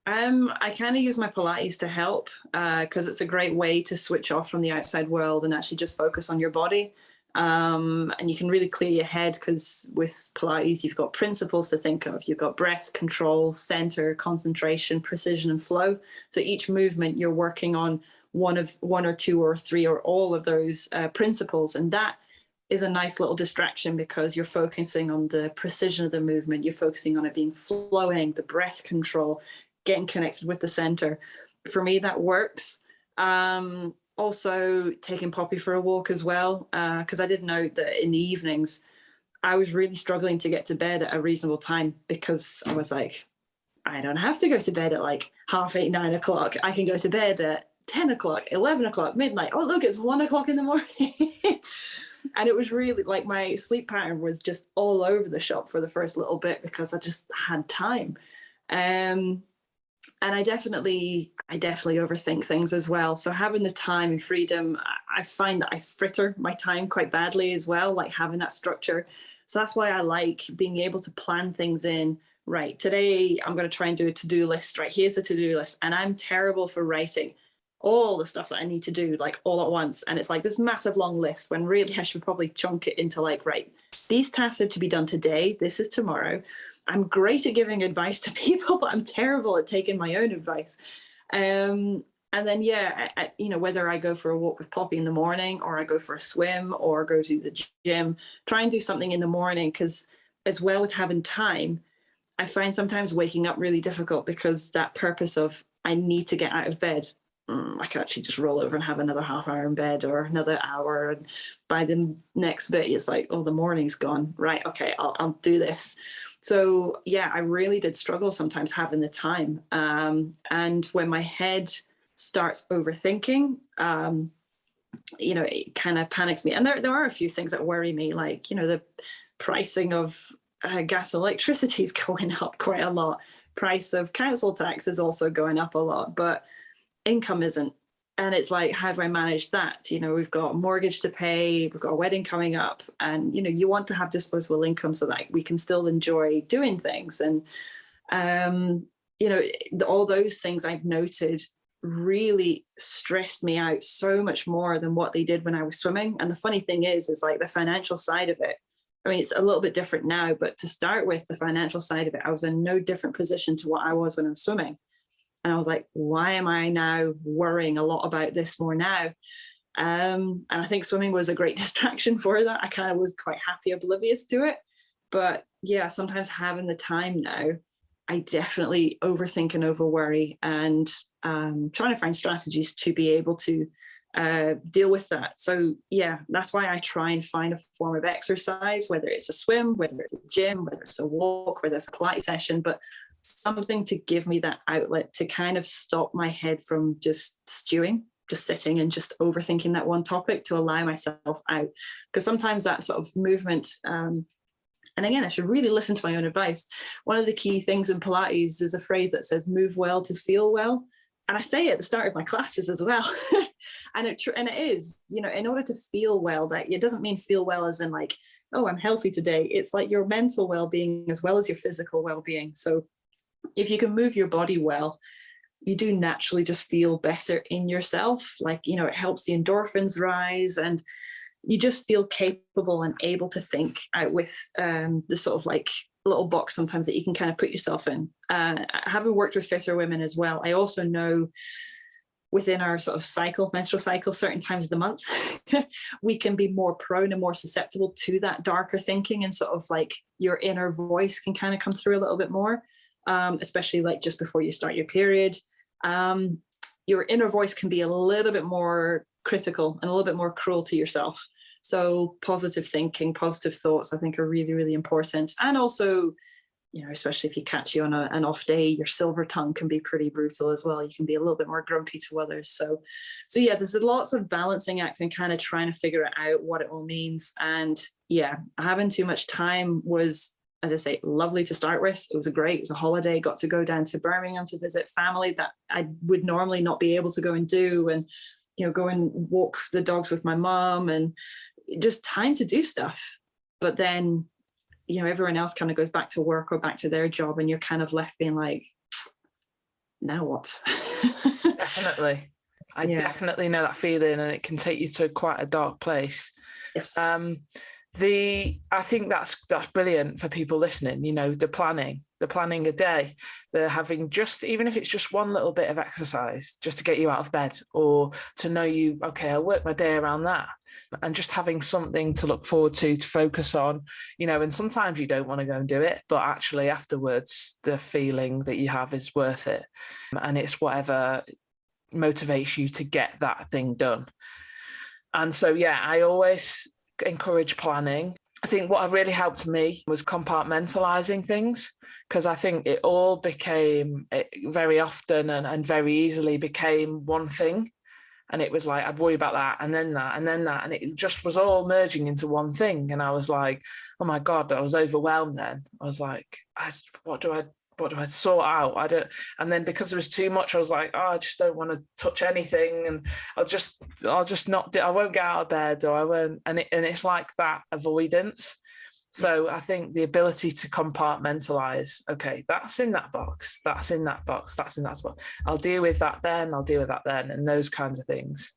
I kind of use my Pilates to help because it's a great way to switch off from the outside world and actually just focus on your body. And you can really clear your head because with Pilates, you've got principles to think of. You've got breath, control, center, concentration, precision, and flow. So each movement you're working on one or two or three or all of those principles. And that is a nice little distraction because you're focusing on the precision of the movement. You're focusing on it being flowing, the breath control, getting connected with the center. For me, that works. Also taking Poppy for a walk as well, because I did note that in the evenings, I was really struggling to get to bed at a reasonable time because I was like, I don't have to go to bed at like 8:30, 9 o'clock. I can go to bed at 10 o'clock, 11 o'clock, midnight. Oh, look, it's 1 o'clock in the morning. And it was really like my sleep pattern was just all over the shop for the first little bit because I just had time. And I definitely overthink things as well. So having the time and freedom, I find that I fritter my time quite badly as well, like having that structure. So that's why I like being able to plan things in. Right, today I'm going to try and do a to-do list. Right, here's the to-do list. And I'm terrible for writing all the stuff that I need to do like all at once. And it's like this massive long list when really I should probably chunk it into like, right, these tasks are to be done today. This is tomorrow. I'm great at giving advice to people, but I'm terrible at taking my own advice. And then, you know, whether I go for a walk with Poppy in the morning or I go for a swim or go to the gym, try and do something in the morning because as well with having time, I find sometimes waking up really difficult because that purpose of I need to get out of bed. I can actually just roll over and have another half hour in bed or another hour. And by the next bit, it's like, oh, the morning's gone. Right. Okay, I'll do this. So yeah, I really did struggle sometimes having the time. And when my head starts overthinking, you know, it kind of panics me. And there are a few things that worry me, like, you know, the pricing of gas and electricity is going up quite a lot. Price of council tax is also going up a lot, but income isn't. And it's like, how do I manage that? You know, we've got a mortgage to pay, we've got a wedding coming up, and, you know, you want to have disposable income so that we can still enjoy doing things. And, you know, all those things I've noted really stressed me out so much more than what they did when I was swimming. And the funny thing is like the financial side of it, I mean, it's a little bit different now, but to start with, the financial side of it, I was in no different position to what I was when I was swimming. And I was like, why am I now worrying a lot about this more now? And I think swimming was a great distraction for that. I kind of was quite happy, oblivious to it. But yeah, sometimes having the time now, I definitely overthink and over worry and trying to find strategies to be able to deal with that. So yeah, that's why I try and find a form of exercise, whether it's a swim, whether it's a gym, whether it's a walk, whether it's a Pilates session, but something to give me that outlet to kind of stop my head from just stewing, just sitting and just overthinking that one topic, to allow myself out. Because sometimes that sort of movement, and again, I should really listen to my own advice. One of the key things in Pilates is a phrase that says, move well to feel well. And I say it at the start of my classes as well. and it is, in order to feel well, that it doesn't mean feel well as in like, oh, I'm healthy today. It's like your mental well-being as well as your physical well-being. So if you can move your body well, you do naturally just feel better in yourself. Like, it helps the endorphins rise, and you just feel capable and able to think out with the sort of like little box sometimes that you can kind of put yourself in. Having worked with fitter women as well, I also know within our sort of menstrual cycle, certain times of the month, we can be more prone and more susceptible to that darker thinking, and sort of like your inner voice can kind of come through a little bit more, especially like just before you start your period. Your inner voice can be a little bit more critical and a little bit more cruel to yourself. So positive thinking, positive thoughts, I think are really, really important. And also, especially if you catch you on an off day, your silver tongue can be pretty brutal as well. You can be a little bit more grumpy to others. So yeah, there's lots of balancing act and kind of trying to figure out what it all means. And yeah, having too much time was, as I say, lovely to start with. It was a holiday, got to go down to Birmingham to visit family that I would normally not be able to go and do. And, go and walk the dogs with my mom, and just time to do stuff. But then, everyone else kind of goes back to work or back to their job, and you're kind of left being like, now what? Definitely. I definitely know that feeling, and it can take you to quite a dark place. Yes. I think that's brilliant for people listening, the planning a day, the having even if it's just one little bit of exercise just to get you out of bed, or to know I'll work my day around that, and just having something to look forward to focus on, and sometimes you don't want to go and do it, but actually afterwards the feeling that you have is worth it, and it's whatever motivates you to get that thing done. And so, I always encourage planning. I think what really helped me was compartmentalizing things, because I think it all became very often and very easily became one thing. And it was like, I'd worry about that and then that and then that. And it just was all merging into one thing. And I was like, oh my God, I was overwhelmed then. I was like, what do I sort out? And then because there was too much, I was like, I just don't want to touch anything, and I'll just not I won't get out of bed, or I won't, and it's like that avoidance. So I think the ability to compartmentalize, okay, that's in that box, that's in that box, that's in that spot, I'll deal with that then, and those kinds of things.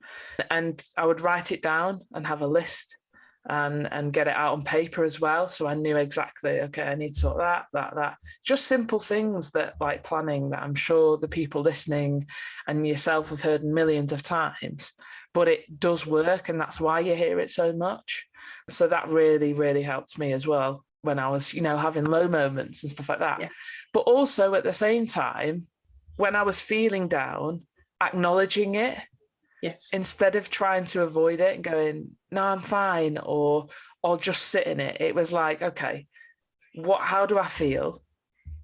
And I would write it down and have a list, and get it out on paper as well. So I knew exactly, okay, I need to sort that. Just simple things that, like planning, that I'm sure the people listening and yourself have heard millions of times, but it does work, and that's why you hear it so much. So that really, really helped me as well when I was, having low moments and stuff like that. Yeah. But also at the same time, when I was feeling down, acknowledging it. Yes. Instead of trying to avoid it and going, no, I'm fine, or just sit in it. It was like, okay, how do I feel?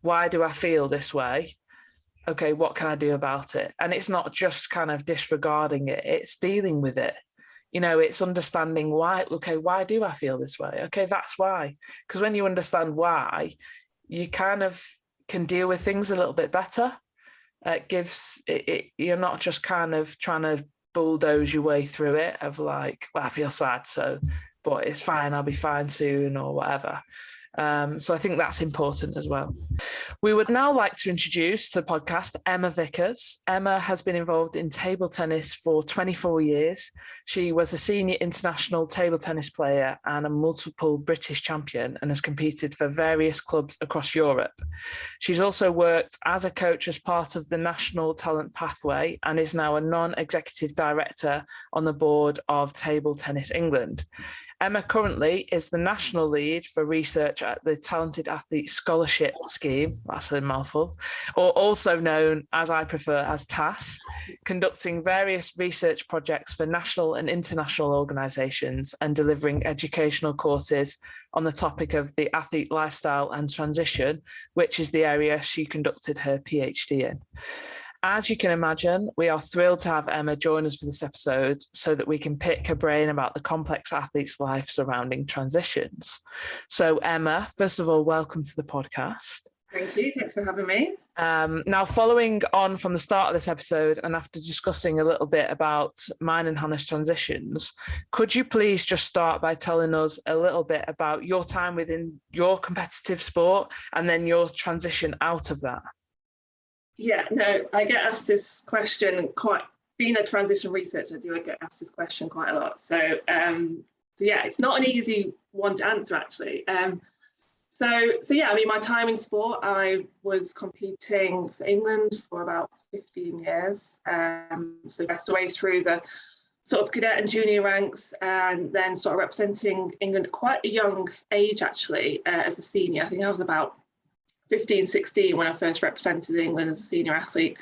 Why do I feel this way? Okay, what can I do about it? And it's not just kind of disregarding it, it's dealing with it. It's understanding why. Okay, why do I feel this way? Okay, that's why. Because when you understand why, you kind of can deal with things a little bit better. You're not just kind of trying to bulldoze your way through it of like, well, I feel sad, but it's fine, I'll be fine soon, or whatever. So I think that's important as well. We would now like to introduce to the podcast Emma Vickers. Emma has been involved in table tennis for 24 years. She was a senior international table tennis player and a multiple British champion, and has competed for various clubs across Europe. She's also worked as a coach as part of the National Talent Pathway, and is now a non-executive director on the board of Table Tennis England. Emma currently is the national lead for research at the Talented Athlete Scholarship Scheme, that's a mouthful, or also known, as I prefer, as TAS, conducting various research projects for national and international organisations and delivering educational courses on the topic of the athlete lifestyle and transition, which is the area she conducted her PhD in. As you can imagine, we are thrilled to have Emma join us for this episode so that we can pick her brain about the complex athlete's life surrounding transitions. So Emma, first of all, welcome to the podcast. Thank you. Thanks for having me. Now, following on from the start of this episode, and after discussing a little bit about mine and Hannah's transitions, could you please just start by telling us a little bit about your time within your competitive sport and then your transition out of that? Yeah, no, I get asked this question quite, being a transition researcher, I get asked this question quite a lot. So yeah, it's not an easy one to answer actually. So yeah, I mean, my time in sport, I was competing for England for about 15 years. So best way through the sort of cadet and junior ranks, and then sort of representing England at quite a young age actually, as a senior. I think I was about 15, 16 when I first represented England as a senior athlete.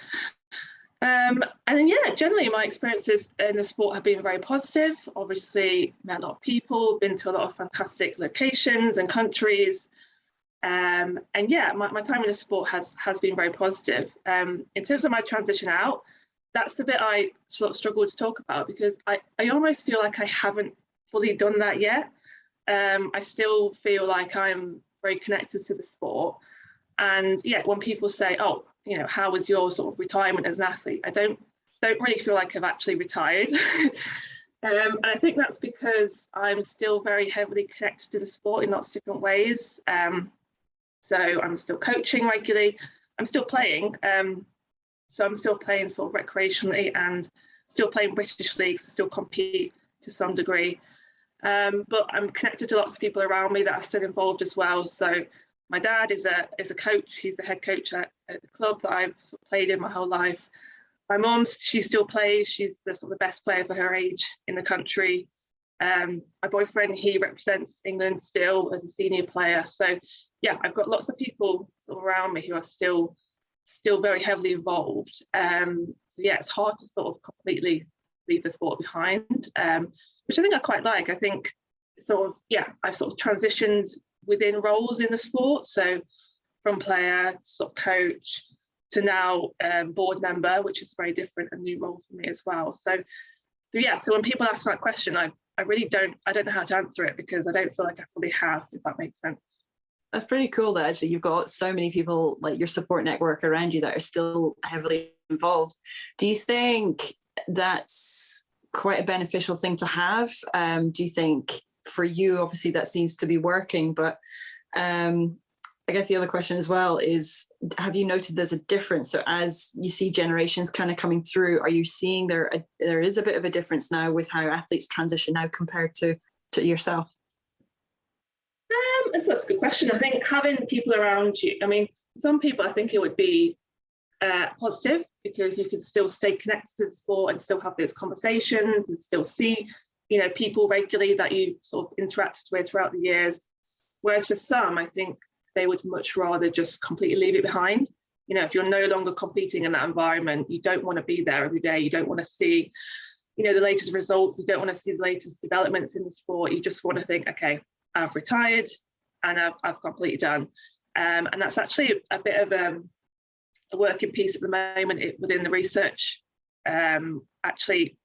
And then, yeah, generally my experiences in the sport have been very positive. Obviously, met a lot of people, been to a lot of fantastic locations and countries. And yeah, my time in the sport has been very positive. In terms of my transition out, that's the bit I sort of struggle to talk about, because I almost feel like I haven't fully done that yet. I still feel like I'm very connected to the sport. And yeah, when people say, oh, you know, how was your sort of retirement as an athlete? I don't really feel like I've actually retired. And I think that's because I'm still very heavily connected to the sport in lots of different ways. So I'm still coaching regularly. I'm still playing. So I'm still playing sort of recreationally and still playing British leagues, to still compete to some degree. But I'm connected to lots of people around me that are still involved as well. So my dad is a coach. He's the head coach at the club that I've sort of played in my whole life. My mum, she still plays. She's the sort of the best player for her age in the country. My boyfriend, he represents England still as a senior player. So yeah, I've got lots of people sort of around me who are still very heavily involved. So yeah, it's hard to sort of completely leave the sport behind, which I think I quite like. I think sort of, yeah, I've sort of transitioned within roles in the sport. So from player to sort of coach to now board member, which is very different, a new role for me as well. So yeah, so when people ask that question, I really don't know how to answer it, because I don't feel like I fully have, if that makes sense. That's pretty cool that actually you've got so many people, like your support network around you, that are still heavily involved. Do you think that's quite a beneficial thing to have? Do you think for you, obviously that seems to be working, but I guess the other question as well is, have you noted there's a difference? So as you see generations kind of coming through, are you seeing there is a bit of a difference now with how athletes transition now compared to yourself? That's a good question. I think having people around you, I mean, some people, I think it would be positive, because you can still stay connected to the sport and still have those conversations and still see, you know, people regularly that you sort of interacted with throughout the years. Whereas for some, I think they would much rather just completely leave it behind. You know, if you're no longer competing in that environment, you don't want to be there every day. You don't want to see, you know, the latest results. You don't want to see the latest developments in the sport. You just want to think, okay, I've retired and I've completely done. And that's actually a bit of a working piece at the moment within the research. Actually,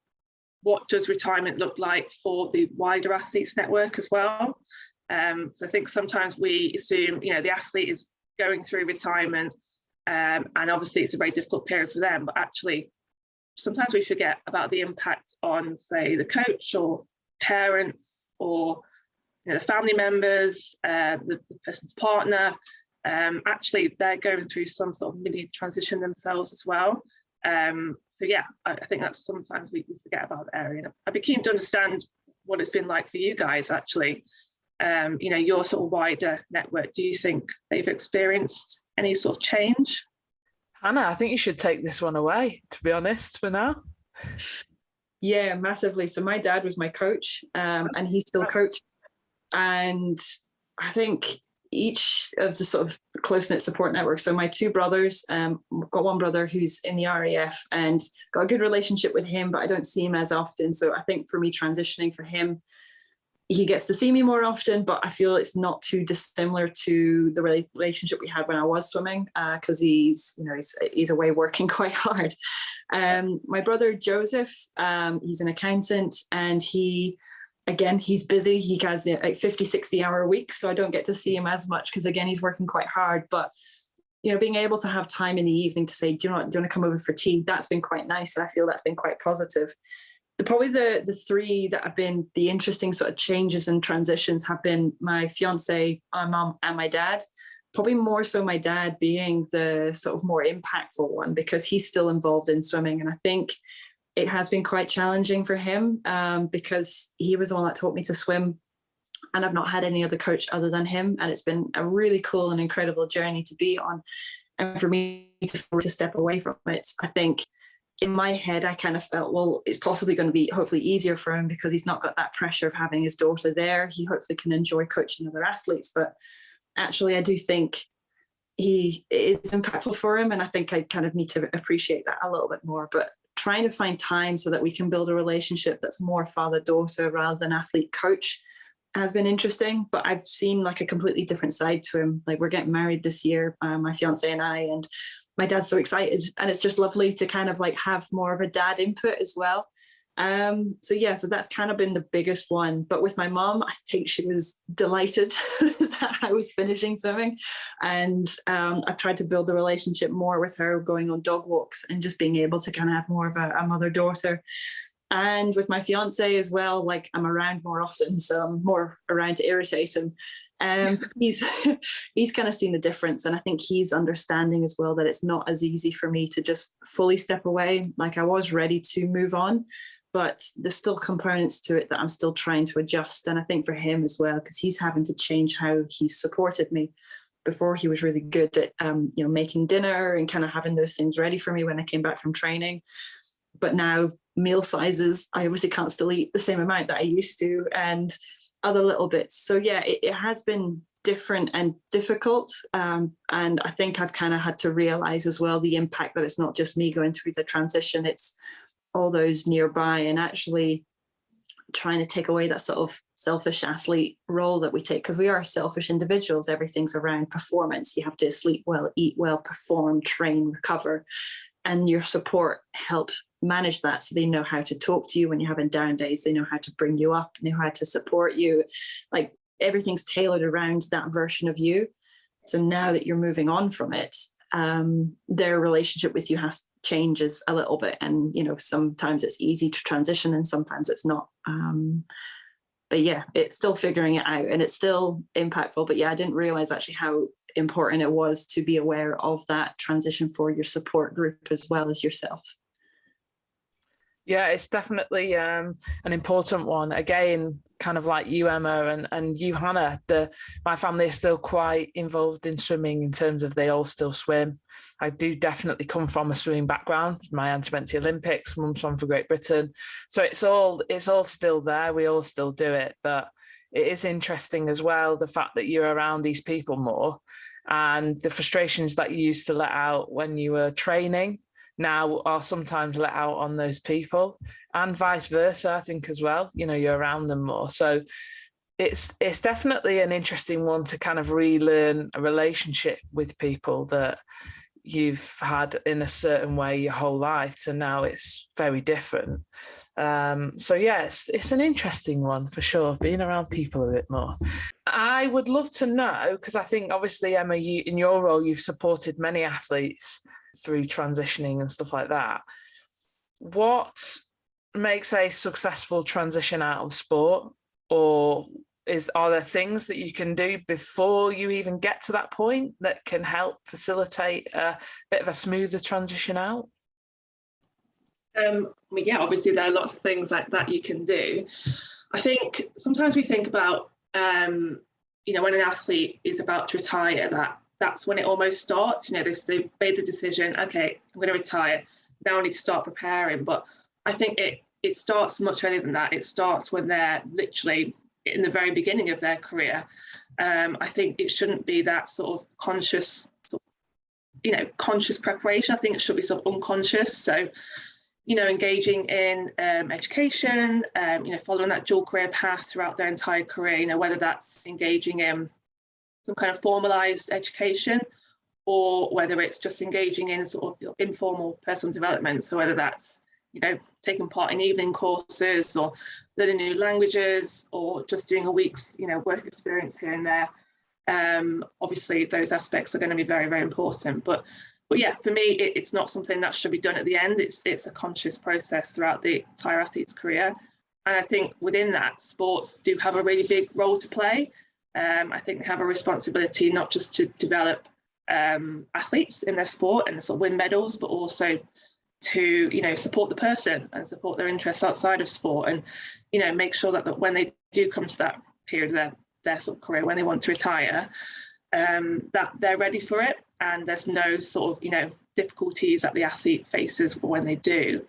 what does retirement look like for the wider athletes network as well? So I think sometimes we assume, you know, the athlete is going through retirement, and obviously it's a very difficult period for them, but actually sometimes we forget about the impact on, say, the coach or parents, or, you know, the family members, the person's partner. Actually, they're going through some sort of mini transition themselves as well. So yeah, I think that's sometimes we forget about the area. I'd be keen to understand what it's been like for you guys, actually. You know, your sort of wider network, do you think they've experienced any sort of change? Hannah, I think you should take this one away, to be honest, for now. Yeah, massively. So my dad was my coach, and he's still coaching. And I think each of the sort of close-knit support networks, so my two brothers, I've got one brother who's in the RAF and got a good relationship with him, but I don't see him as often. So I think for me, transitioning for him, he gets to see me more often, but I feel it's not too dissimilar to the relationship we had when I was swimming, because he's away working quite hard. My brother Joseph, he's an accountant, and he's busy. He has like 50, 60 hour weeks, so I don't get to see him as much because, again, he's working quite hard. But being able to have time in the evening to say, do you want to come over for tea? That's been quite nice. And I feel that's been quite positive. Probably the three that have been the interesting sort of changes and transitions have been my fiance, my mum, and my dad. Probably more so my dad being the sort of more impactful one, because he's still involved in swimming. And I think it has been quite challenging for him, because he was the one that taught me to swim. And I've not had any other coach other than him. And it's been a really cool and incredible journey to be on. And for me to step away from it, I think in my head, I kind of felt, well, it's possibly going to be hopefully easier for him because he's not got that pressure of having his daughter there. He hopefully can enjoy coaching other athletes. But actually, I do think he is impactful for him. And I think I kind of need to appreciate that a little bit more. But trying to find time so that we can build a relationship that's more father-daughter rather than athlete-coach has been interesting. But I've seen like a completely different side to him. Like, we're getting married this year, my fiance and I, and my dad's so excited, and it's just lovely to kind of like have more of a dad input as well. So that's kind of been the biggest one. But with my mom, I think she was delighted that I was finishing swimming, and I've tried to build a relationship more with her, going on dog walks and just being able to kind of have more of a mother-daughter. And with my fiance as well, like, I'm around more often, so I'm more around to irritate him. He's kind of seen the difference, and I think he's understanding as well that it's not as easy for me to just fully step away. Like, I was ready to move on, but there's still components to it that I'm still trying to adjust. And I think for him as well, because he's having to change how he supported me. Before, he was really good at making dinner and kind of having those things ready for me when I came back from training. But now meal sizes, I obviously can't still eat the same amount that I used to, and other little bits. So it has been different and difficult. And I think I've kind of had to realize as well the impact that it's not just me going through the transition, it's all those nearby, and actually trying to take away that sort of selfish athlete role that we take, because we are selfish individuals. Everything's around performance. You have to sleep well, eat well, perform, train, recover, and your support help manage that. So they know how to talk to you when you're having down days. They know how to bring you up, know how to support you. Like, everything's tailored around that version of you. So now that you're moving on from it, their relationship with you changes a little bit. And, sometimes it's easy to transition and sometimes it's not. But it's still figuring it out, and it's still impactful. But I didn't realize actually how important it was to be aware of that transition for your support group as well as yourself. Yeah, it's definitely an important one. Again, kind of like you, Emma, and you, Hannah, my family is still quite involved in swimming in terms of they all still swim. I do definitely come from a swimming background. My auntie went to the Olympics, mum swam for Great Britain. So it's all still there. We all still do it. But it is interesting as well, the fact that you're around these people more, and the frustrations that you used to let out when you were training now are sometimes let out on those people, and vice versa, I think, as well. You're around them more. So it's definitely an interesting one to kind of relearn a relationship with people that you've had in a certain way your whole life, and now it's very different. It's an interesting one for sure, being around people a bit more. I would love to know, because I think obviously, Emma, you, in your role, you've supported many athletes through transitioning and stuff like that. What makes a successful transition out of sport? Or are there things that you can do before you even get to that point that can help facilitate a bit of a smoother transition out? Obviously there are lots of things like that you can do. I think sometimes we think about, when an athlete is about to retire, that's when it almost starts. They've made the decision, okay, I'm going to retire. Now I need to start preparing. But I think it starts much earlier than that. It starts when they're literally in the very beginning of their career. I think it shouldn't be that sort of conscious preparation. I think it should be sort of unconscious. So, engaging in education, following that dual career path throughout their entire career, whether that's engaging in some kind of formalized education, or whether it's just engaging in sort of informal personal development. So whether that's, taking part in evening courses, or learning new languages, or just doing a week's, work experience here and there. Obviously those aspects are going to be very, very important. But yeah, for me, it's not something that should be done at the end. It's a conscious process throughout the entire athlete's career. And I think within that, sports do have a really big role to play. I think they have a responsibility not just to develop athletes in their sport and sort of win medals, but also to support the person and support their interests outside of sport, and make sure that when they do come to that period of their sort of career, when they want to retire, that they're ready for it, and there's no sort of difficulties that the athlete faces when they do.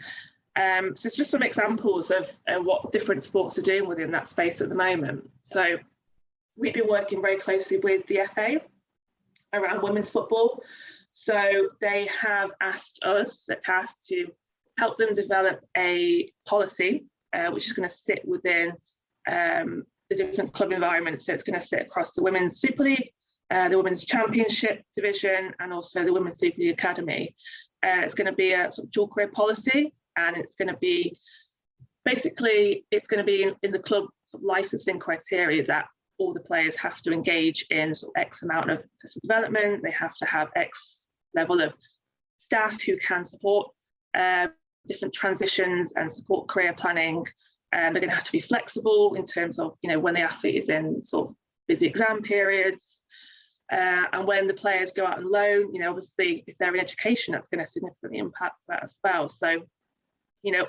So it's just some examples of what different sports are doing within that space at the moment. So we've been working very closely with the FA around women's football. So they have asked us a task to help them develop a policy, which is going to sit within the different club environments. So it's going to sit across the Women's Super League, the Women's Championship Division, and also the Women's Super League Academy. It's going to be a sort of dual career policy, and it's going to be in the club sort of licensing criteria that all the players have to engage in sort of X amount of personal development. They have to have X level of staff who can support different transitions and support career planning. They're going to have to be flexible in terms of when the athlete is in sort of busy exam periods, and when the players go out on loan. Obviously, if they're in education, that's going to significantly impact that as well. So,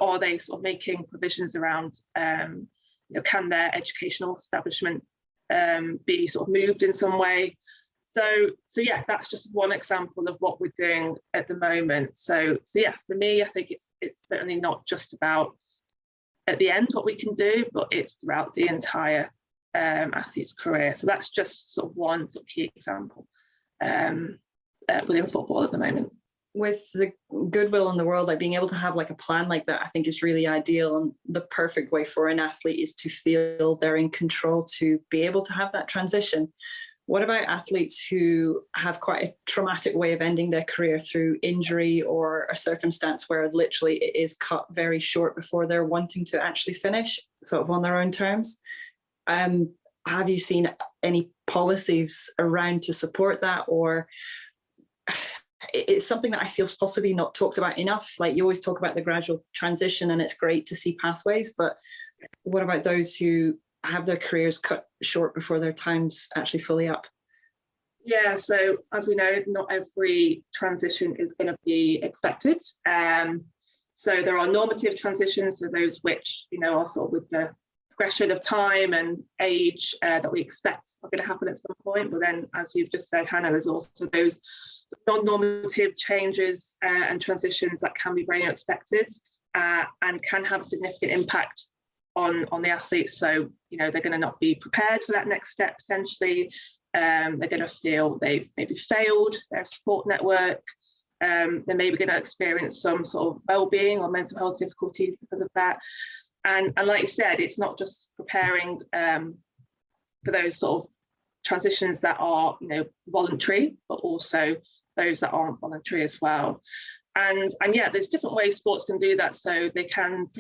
are they sort of making provisions around, can their educational establishment be sort of moved in some way? So yeah, that's just one example of what we're doing at the moment. So yeah, for me, I think it's certainly not just about at the end what we can do, but it's throughout the entire athlete's career. So that's just sort of one sort of key example within football at the moment. With the goodwill in the world, like being able to have like a plan like that, I think is really ideal. And the perfect way for an athlete is to feel they're in control to be able to have that transition. What about athletes who have quite a traumatic way of ending their career through injury or a circumstance where literally it is cut very short before they're wanting to actually finish, sort of on their own terms? Have you seen any policies around to support that, or it's something that I feel is possibly not talked about enough? Like, you always talk about the gradual transition and it's great to see pathways, but what about those who have their careers cut short before their time's actually fully up? Yeah, so as we know, not every transition is going to be expected. So there are normative transitions, so those which are sort of with the progression of time and age that we expect are going to happen at some point. But then, as you've just said, Hannah, there's also those non-normative changes and transitions that can be very unexpected and can have a significant impact on the athletes. So they're going to not be prepared for that next step potentially. They're going to feel they've maybe failed their support network. They're maybe going to experience some sort of well-being or mental health difficulties because of that. And like you said, it's not just preparing for those sort of transitions that are voluntary, but also those that aren't voluntary as well. And yeah, there's different ways sports can do that. So they can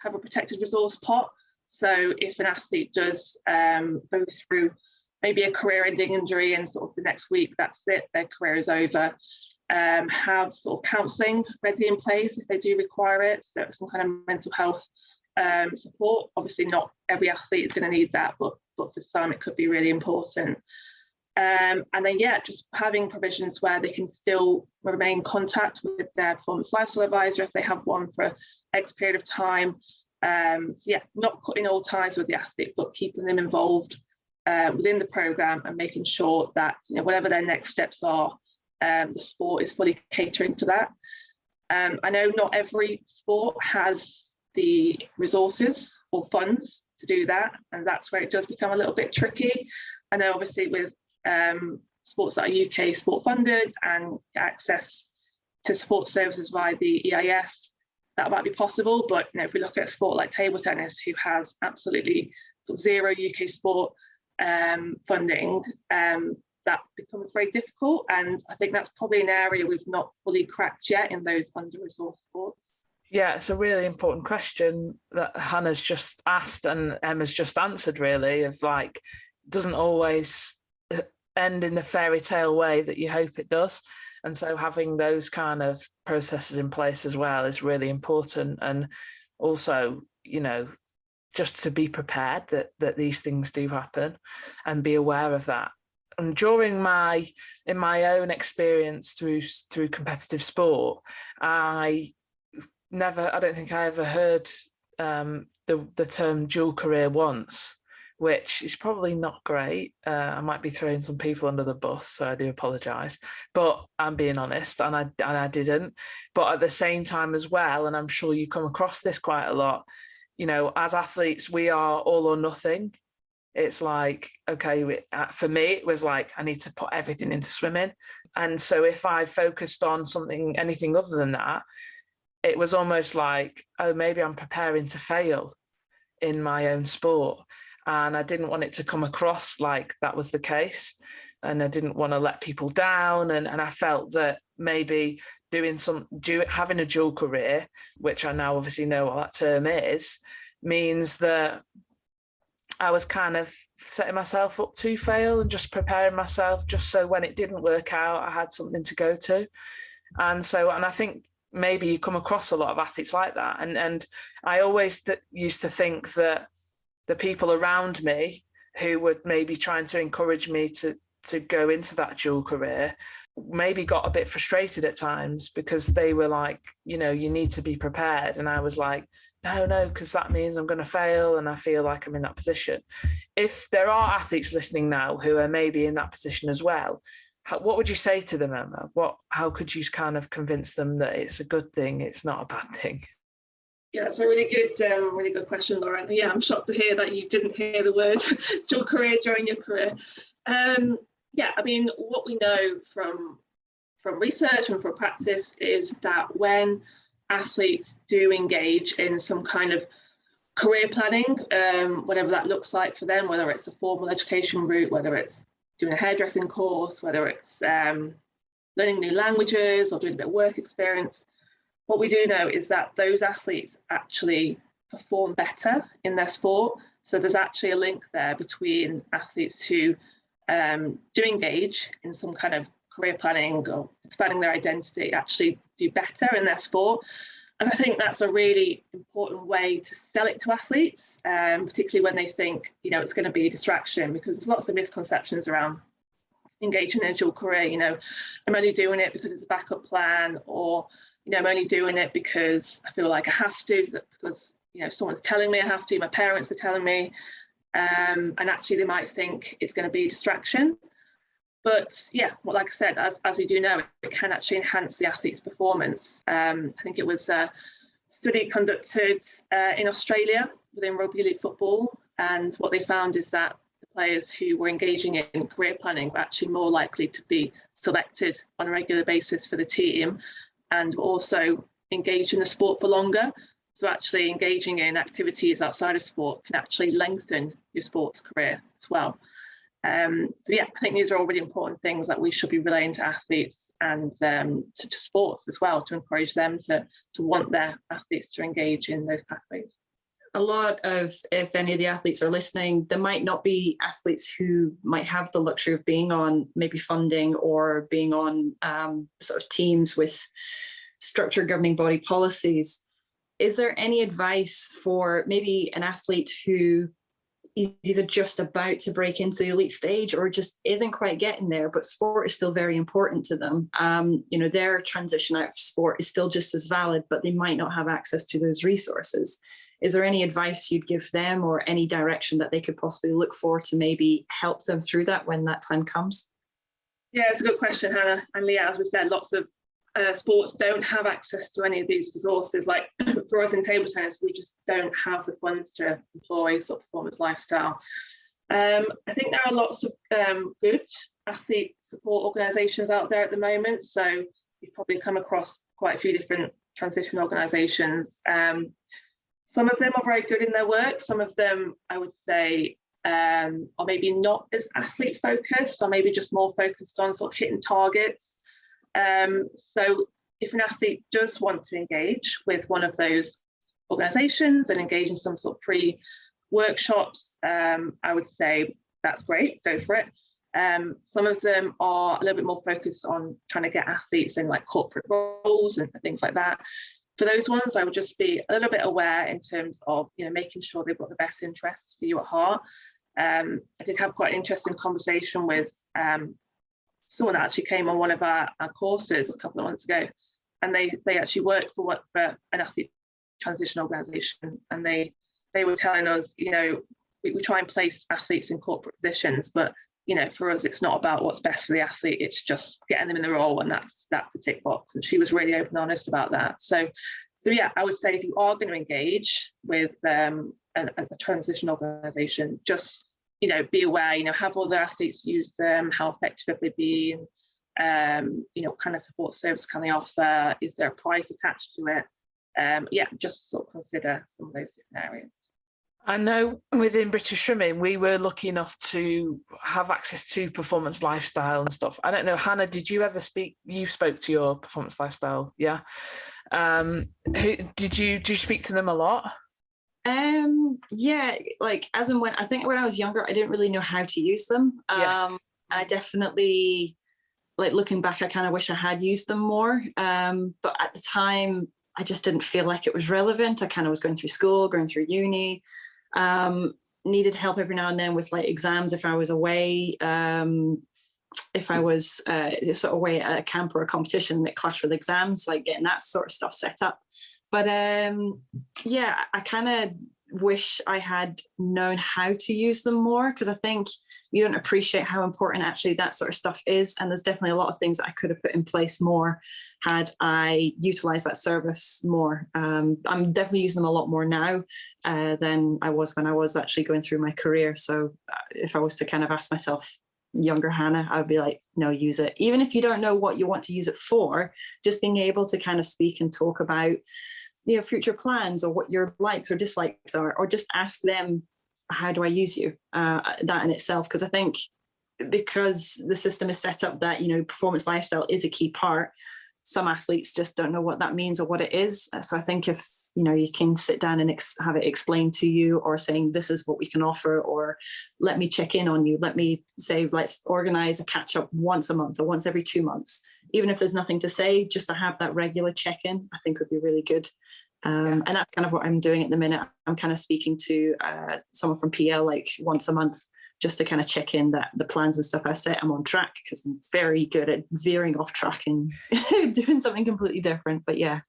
have a protected resource pot. So if an athlete does go through maybe a career-ending injury and sort of the next week, that's it, their career is over, have sort of counselling ready in place if they do require it. So some kind of mental health support. Obviously not every athlete is going to need that, but for some it could be really important. And then yeah, just having provisions where they can still remain in contact with their performance lifestyle advisor if they have one for X period of time. So yeah, not cutting all ties with the athlete, but keeping them involved within the programme and making sure that whatever their next steps are, the sport is fully catering to that. I know not every sport has the resources or funds to do that, and that's where it does become a little bit tricky. I know obviously with sports that are UK sport funded and access to support services via the EIS, that might be possible. But if we look at a sport like table tennis, who has absolutely sort of zero UK sport funding, that becomes very difficult. And I think that's probably an area we've not fully cracked yet in those under-resourced sports. Yeah, it's a really important question that Hannah's just asked and Emma's just answered, really, of like, doesn't always end in the fairy tale way that you hope it does. And so having those kind of processes in place as well is really important. And also, just to be prepared that these things do happen and be aware of that. And in my own experience through competitive sport, I don't think I ever heard the term dual career once, which is probably not great. I might be throwing some people under the bus, so I do apologise. But I'm being honest, and I didn't. But at the same time as well, and I'm sure you come across this quite a lot, as athletes, we are all or nothing. It's like, okay, for me, it was like, I need to put everything into swimming. And so if I focused on anything other than that, it was almost like, oh, maybe I'm preparing to fail in my own sport. And I didn't want it to come across like that was the case. And I didn't want to let people down. And I felt that maybe having a dual career, which I now obviously know what that term is, means that I was kind of setting myself up to fail and just preparing myself just so when it didn't work out, I had something to go to. And I think maybe you come across a lot of athletes like that. And I always used to think that the people around me who were maybe trying to encourage me to go into that dual career maybe got a bit frustrated at times because they were like, you need to be prepared. And I was like, no, because that means I'm going to fail and I feel like I'm in that position. If there are athletes listening now who are maybe in that position as well, what would you say to them, Emma? How could you kind of convince them that it's a good thing, it's not a bad thing? Yeah, it's a really good question, Lauren. Yeah, I'm shocked to hear that you didn't hear the word dual career during your career. Yeah, I mean, what we know from research and from practice is that when athletes do engage in some kind of career planning, whatever that looks like for them, whether it's a formal education route, whether it's doing a hairdressing course, whether it's learning new languages or doing a bit of work experience, what we do know is that those athletes actually perform better in their sport. So there's actually a link there between athletes who do engage in some kind of career planning or expanding their identity, actually do better in their sport. And I think that's a really important way to sell it to athletes, particularly when they think, it's going to be a distraction, because there's lots of misconceptions around engaging in a dual career. I'm only doing it because it's a backup plan, or, I'm only doing it because I feel like I have to, because, someone's telling me I have to, my parents are telling me, and actually they might think it's going to be a distraction. But yeah, like I said, as we do know, it can actually enhance the athlete's performance. I think it was a study conducted in Australia within rugby league football, and what they found is that the players who were engaging in career planning were actually more likely to be selected on a regular basis for the team, and also engage in the sport for longer. So actually engaging in activities outside of sport can actually lengthen your sports career as well. So yeah, I think these are all really important things that we should be relaying to athletes and to sports as well, to encourage them to want their athletes to engage in those pathways. A lot of, if any of the athletes are listening, there might not be athletes who might have the luxury of being on maybe funding or being on sort of teams with structured governing body policies. Is there any advice for maybe an athlete who is either just about to break into the elite stage or just isn't quite getting there, but sport is still very important to them? Their transition out of sport is still just as valid, but they might not have access to those resources. Is there any advice you'd give them or any direction that they could possibly look for to maybe help them through that when that time comes? Yeah, it's a good question, Hannah. And Leah, as we said, lots of sports don't have access to any of these resources. Like for us in table tennis, we just don't have the funds to employ sort of performance lifestyle. I think there are lots of good athlete support organisations out there at the moment. So you've probably come across quite a few different transition organisations. Some of them are very good in their work. Some of them, I would say, are maybe not as athlete focused, or maybe just more focused on sort of hitting targets. So if an athlete does want to engage with one of those organisations and engage in some sort of free workshops, I would say that's great, go for it. Some of them are a little bit more focused on trying to get athletes in like corporate roles and things like that. For those ones, I would just be a little bit aware in terms of, making sure they've got the best interests for you at heart. I did have quite an interesting conversation with someone that actually came on one of our courses a couple of months ago, and they actually work for an athlete transition organisation, and they were telling us, we try and place athletes in corporate positions, but for us, it's not about what's best for the athlete. It's just getting them in the role, and that's a tick box. And she was really open and honest about that. So yeah, I would say if you are going to engage with a transition organisation, just be aware. Have all the athletes use them? How effective have they been? What kind of support service can they offer? Is there a price attached to it? Just sort of consider some of those different areas. I know within British Swimming, we were lucky enough to have access to Performance Lifestyle and stuff. I don't know, Hannah, did you ever speak? You spoke to your Performance Lifestyle, yeah? Did you speak to them a lot? Yeah, like as and when, I think when I was younger, I didn't really know how to use them. Yes. I definitely, like looking back, I kind of wish I had used them more. But at the time, I just didn't feel like it was relevant. I kind of was going through school, going through uni. Needed help every now and then with like exams if I was away, if I was sort of away at a camp or a competition that clashed with exams, like getting that sort of stuff set up. But I kind of wish I had known how to use them more, because I think you don't appreciate how important actually that sort of stuff is. And there's definitely a lot of things that I could have put in place more had I utilized that service more. I'm definitely using them a lot more now than I was when I was actually going through my career. So if I was to kind of ask myself, younger Hannah, I would be like, no, use it. Even if you don't know what you want to use it for, just being able to kind of speak and talk about future plans or what your likes or dislikes are, or just ask them, how do I use you? That in itself, because I think because the system is set up that, Performance Lifestyle is a key part, some athletes just don't know what that means or what it is. So I think if, you can sit down and have it explained to you, or saying, this is what we can offer, or let me check in on you. Let me say, let's organize a catch up once a month or once every 2 months. Even if there's nothing to say, just to have that regular check-in, I think would be really good. And that's kind of what I'm doing at the minute. I'm kind of speaking to someone from PL like once a month, just to kind of check in that the plans and stuff I set, I'm on track, because I'm very good at veering off track and doing something completely different. But yeah.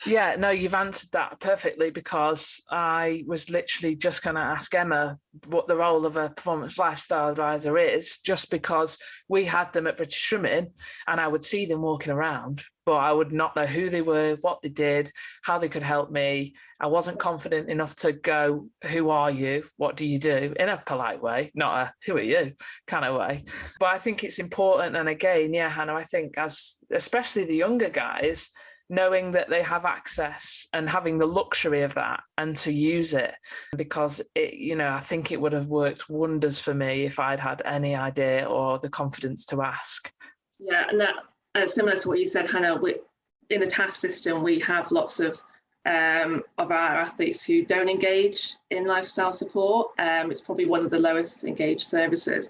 Yeah, no, you've answered that perfectly, because I was literally just going to ask Emma what the role of a Performance Lifestyle advisor is, just because we had them at British Swimming and I would see them walking around, but I would not know who they were, what they did, how they could help me. I wasn't confident enough to go, who are you? What do you do? In a polite way, not a who are you kind of way. But I think it's important. And again, yeah, Hannah, I think especially the younger guys, knowing that they have access and having the luxury of that and to use it, because it, I think it would have worked wonders for me if I'd had any idea or the confidence to ask. Yeah, and that similar to what you said, Hannah, in the task system, we have lots of our athletes who don't engage in lifestyle support. It's probably one of the lowest engaged services,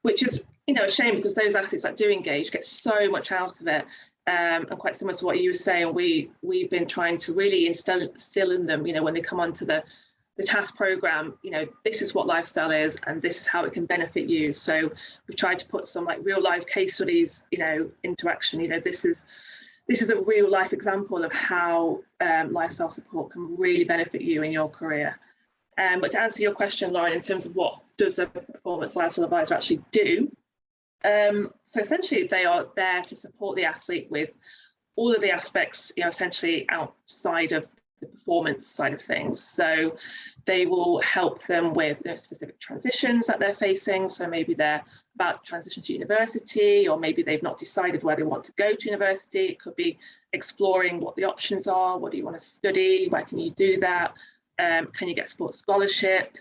which is, a shame, because those athletes that do engage get so much out of it. And quite similar to what you were saying, we've been trying to really instill in them, when they come onto the task program, this is what lifestyle is and this is how it can benefit you. So we've tried to put some like real life case studies, into action. This is a real life example of how lifestyle support can really benefit you in your career. But to answer your question, Lauren, in terms of what does a Performance Lifestyle advisor actually do? So essentially they are there to support the athlete with all of the aspects, essentially outside of the performance side of things. So they will help them with specific transitions that they're facing. So maybe they're about to transition to university, or maybe they've not decided where they want to go to university. It could be exploring what the options are. What do you want to study? Where can you do that? Can you get sports scholarship?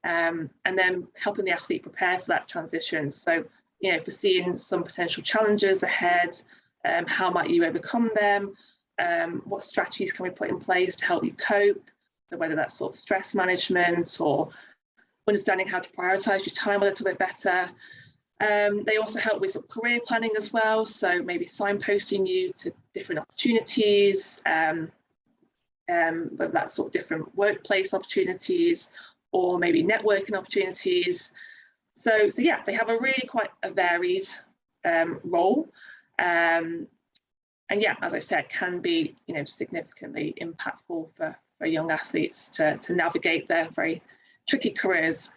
And then helping the athlete prepare for that transition. So foreseeing some potential challenges ahead, how might you overcome them? What strategies can we put in place to help you cope? So whether that's sort of stress management or understanding how to prioritize your time a little bit better. They also help with sort of career planning as well, so maybe signposting you to different opportunities, whether that's sort of different workplace opportunities or maybe networking opportunities. So yeah, they have a really quite a varied role, and yeah, as I said, can be significantly impactful for young athletes to navigate their very tricky careers.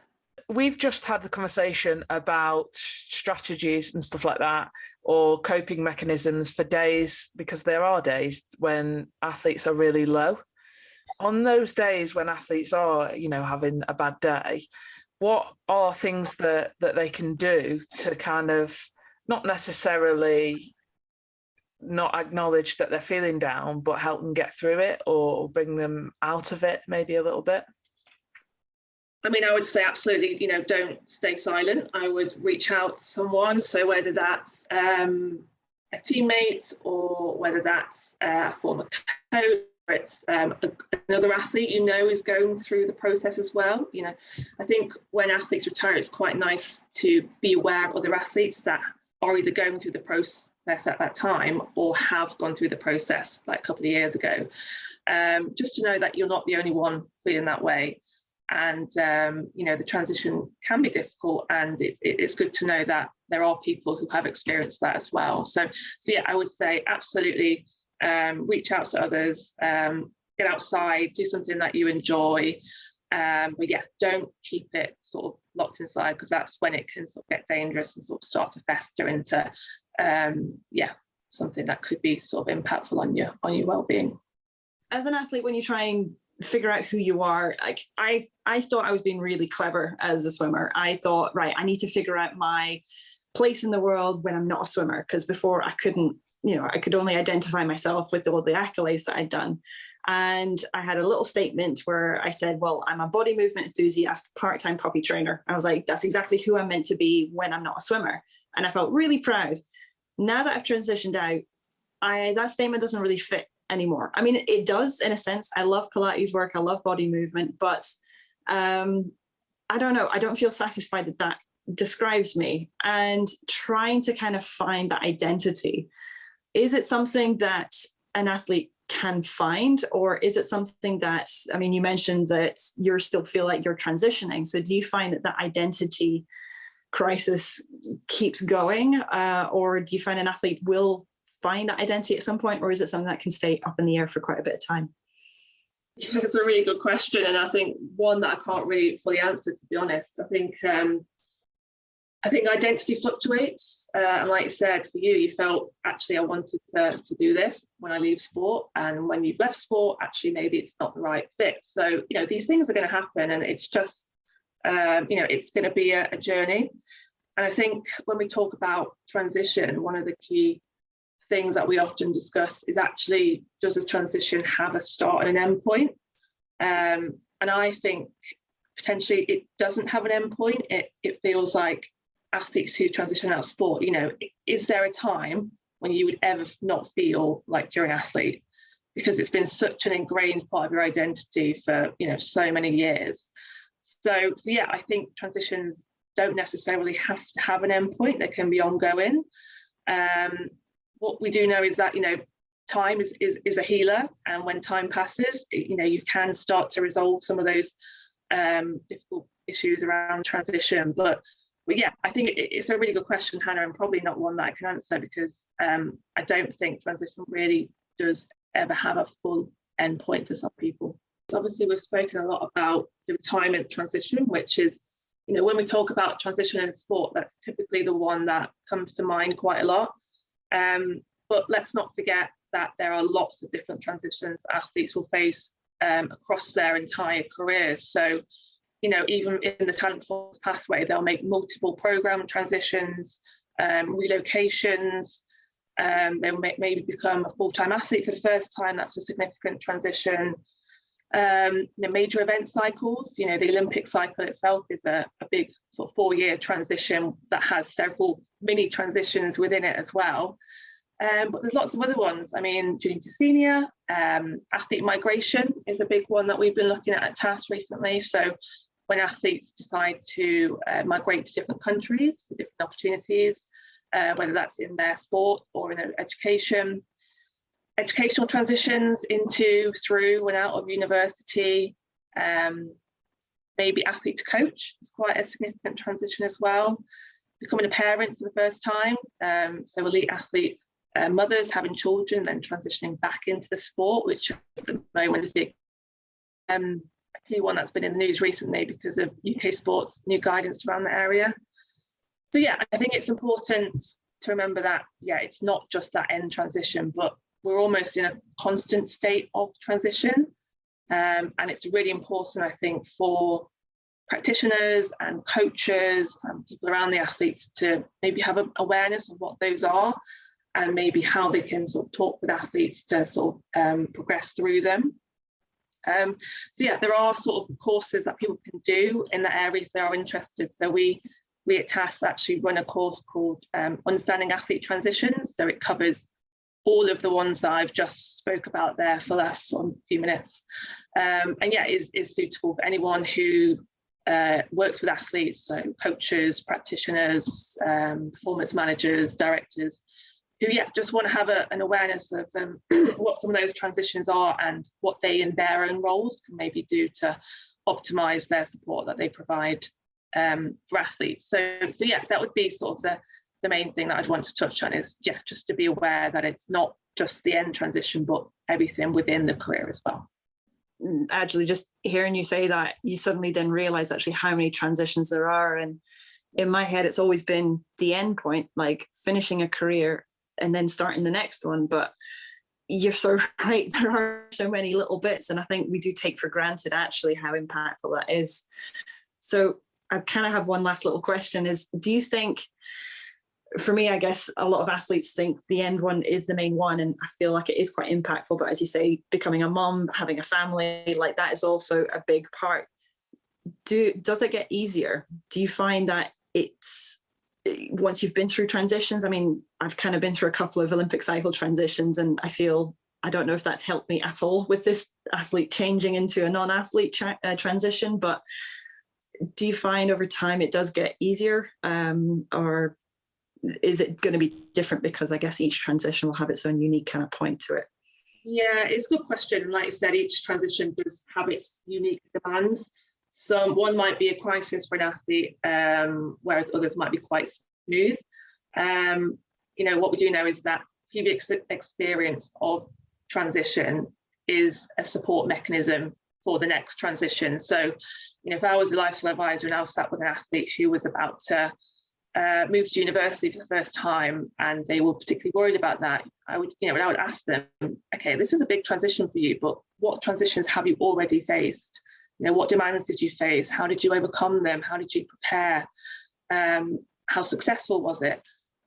We've just had the conversation about strategies and stuff like that, or coping mechanisms for days, because there are days when athletes are really low. On those days when athletes are, having a bad day, what are things that they can do to kind of not necessarily not acknowledge that they're feeling down, but help them get through it or bring them out of it maybe a little bit? I mean, I would say absolutely, don't stay silent. I would reach out to someone. So whether that's a teammate or whether that's a former coach, or it's another athlete is going through the process as well. I think when athletes retire, it's quite nice to be aware of other athletes that are either going through the process at that time or have gone through the process like a couple of years ago. Just to know that you're not the only one feeling that way. And, the transition can be difficult, and it's good to know that there are people who have experienced that as well. So yeah, I would say absolutely reach out to others, get outside, do something that you enjoy. But yeah, don't keep it sort of locked inside, because that's when it can sort of get dangerous and sort of start to fester into, something that could be sort of impactful on your well-being. As an athlete, when you try and figure out who you are, like I thought I was being really clever as a swimmer. I thought, right, I need to figure out my place in the world when I'm not a swimmer, because before I couldn't, I could only identify myself with all the accolades that I'd done. And I had a little statement where I said, well, I'm a body movement enthusiast, part-time puppy trainer. I was like, that's exactly who I'm meant to be when I'm not a swimmer. And I felt really proud. Now that I've transitioned out, that statement doesn't really fit anymore. I mean, it does in a sense. I love Pilates work, I love body movement, but I don't know, I don't feel satisfied that that describes me. And trying to kind of find that identity, is it something that an athlete can find, or is it something that, I mean, you mentioned that you still feel like you're transitioning, so do you find that identity crisis keeps going, or do you find an athlete will find that identity at some point, or is it something that can stay up in the air for quite a bit of time? It's a really good question, and I think one that I can't really fully answer, to be honest. I think identity fluctuates, and like you said, for you felt actually I wanted to do this when I leave sport, and when you've left sport, actually maybe it's not the right fit. So these things are going to happen, and it's just it's going to be a journey. And I think when we talk about transition, one of the key things that we often discuss is actually, does a transition have a start and an end point? And I think potentially it doesn't have an end point. It feels like athletes who transition out of sport, is there a time when you would ever not feel like you're an athlete? Because it's been such an ingrained part of your identity for, so many years. So yeah, I think transitions don't necessarily have to have an end point. They can be ongoing. What we do know is that, time is a healer. And when time passes, you can start to resolve some of those difficult issues around transition. But yeah, I think it's a really good question, Hannah, and probably not one that I can answer, because I don't think transition really does ever have a full end point for some people. So obviously, we've spoken a lot about the retirement transition, which is, when we talk about transition in sport, that's typically the one that comes to mind quite a lot. But let's not forget that there are lots of different transitions athletes will face across their entire careers. So, even in the talent force pathway, they'll make multiple program transitions, relocations. They'll maybe become a full-time athlete for the first time. That's a significant transition. Major event cycles, the Olympic cycle itself is a big sort of 4-year transition that has several mini transitions within it as well. But there's lots of other ones. I mean, junior to senior, athlete migration is a big one that we've been looking at TAS recently. So when athletes decide to migrate to different countries for different opportunities, whether that's in their sport or in education, educational transitions into, through and out of university, maybe athlete to coach is quite a significant transition as well. Becoming a parent for the first time, so elite athlete mothers having children, then transitioning back into the sport, which at the moment is a key one that's been in the news recently because of UK sports new guidance around the area. So yeah, I think it's important to remember that, yeah, it's not just that end transition, but we're almost in a constant state of transition. And it's really important, I think, for practitioners and coaches and people around the athletes to maybe have an awareness of what those are and maybe how they can sort of talk with athletes to sort of progress through them. So yeah, there are sort of courses that people can do in that area if they are interested. So we at TAS actually run a course called Understanding Athlete Transitions. So it covers all of the ones that I've just spoke about there for the last few minutes. And yeah, is suitable for anyone who works with athletes, so coaches, practitioners, performance managers, directors, who just want to have an awareness of what some of those transitions are and what they in their own roles can maybe do to optimize their support that they provide for athletes. So yeah, that would be sort of the main thing that I'd want to touch on is just to be aware that it's not just the end transition, but everything within the career as well. Actually, just hearing you say that, you suddenly then realize actually how many transitions there are. And in my head, it's always been the end point, like finishing a career and then starting the next one. But you're so right, there are so many little bits. And I think we do take for granted actually how impactful that is. So I kind of have one last little question is, do you think, for me, I guess a lot of athletes think the end one is the main one, and I feel like it is quite impactful. But as you say, becoming a mom, having a family, like that is also a big part. Does it get easier? Do you find that it's, once you've been through transitions? I mean, I've kind of been through a couple of Olympic cycle transitions, and I don't know if that's helped me at all with this athlete changing into a non-athlete transition, but do you find over time it does get easier, or is it going to be different because I guess each transition will have its own unique kind of point to it? Yeah, it's a good question. And like you said, each transition does have its unique demands. One might be a crisis for an athlete, whereas others might be quite smooth. What we do know is that previous experience of transition is a support mechanism for the next transition. So, if I was a lifestyle advisor and I was sat with an athlete who was about to move to university for the first time and they were particularly worried about that, I would ask them, okay, this is a big transition for you, but what transitions have you already faced? What demands did you face? How did you overcome them? How did you prepare? How successful was it?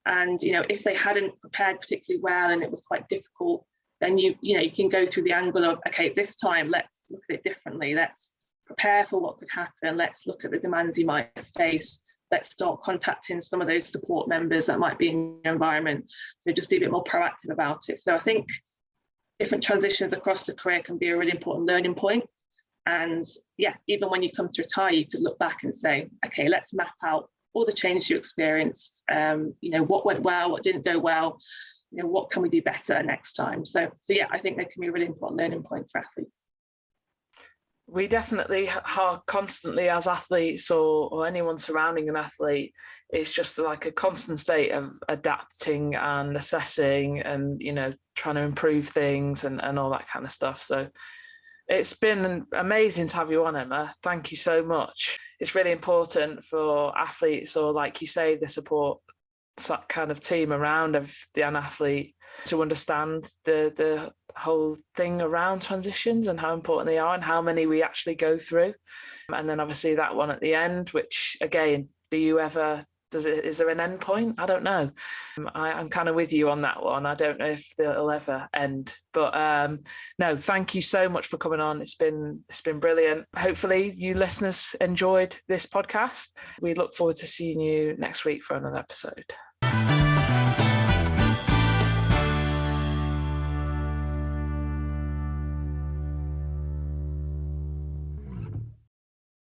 And if they hadn't prepared particularly well and it was quite difficult, then you can go through the angle of, okay, this time let's look at it differently. Let's prepare for what could happen. Let's look at the demands you might face. Let's start contacting some of those support members that might be in your environment. So just be a bit more proactive about it. So I think different transitions across the career can be a really important learning point. And yeah, even when you come to retire, you could look back and say, okay, let's map out all the changes you experienced. What went well, what didn't go well. What can we do better next time? So yeah, I think they can be a really important learning point for athletes. We definitely are constantly, as athletes or anyone surrounding an athlete, it's just like a constant state of adapting and assessing and, trying to improve things and all that kind of stuff. So it's been amazing to have you on, Emma. Thank you so much. It's really important for athletes, or like you say, the support kind of team around of an athlete, to understand the whole thing around transitions and how important they are and how many we actually go through. And then obviously that one at the end, which again, is there an end point? I don't know. I'm kind of with you on that one. I don't know if it'll ever end, but no, thank you so much for coming on. It's been brilliant. Hopefully you listeners enjoyed this podcast. We look forward to seeing you next week for another episode.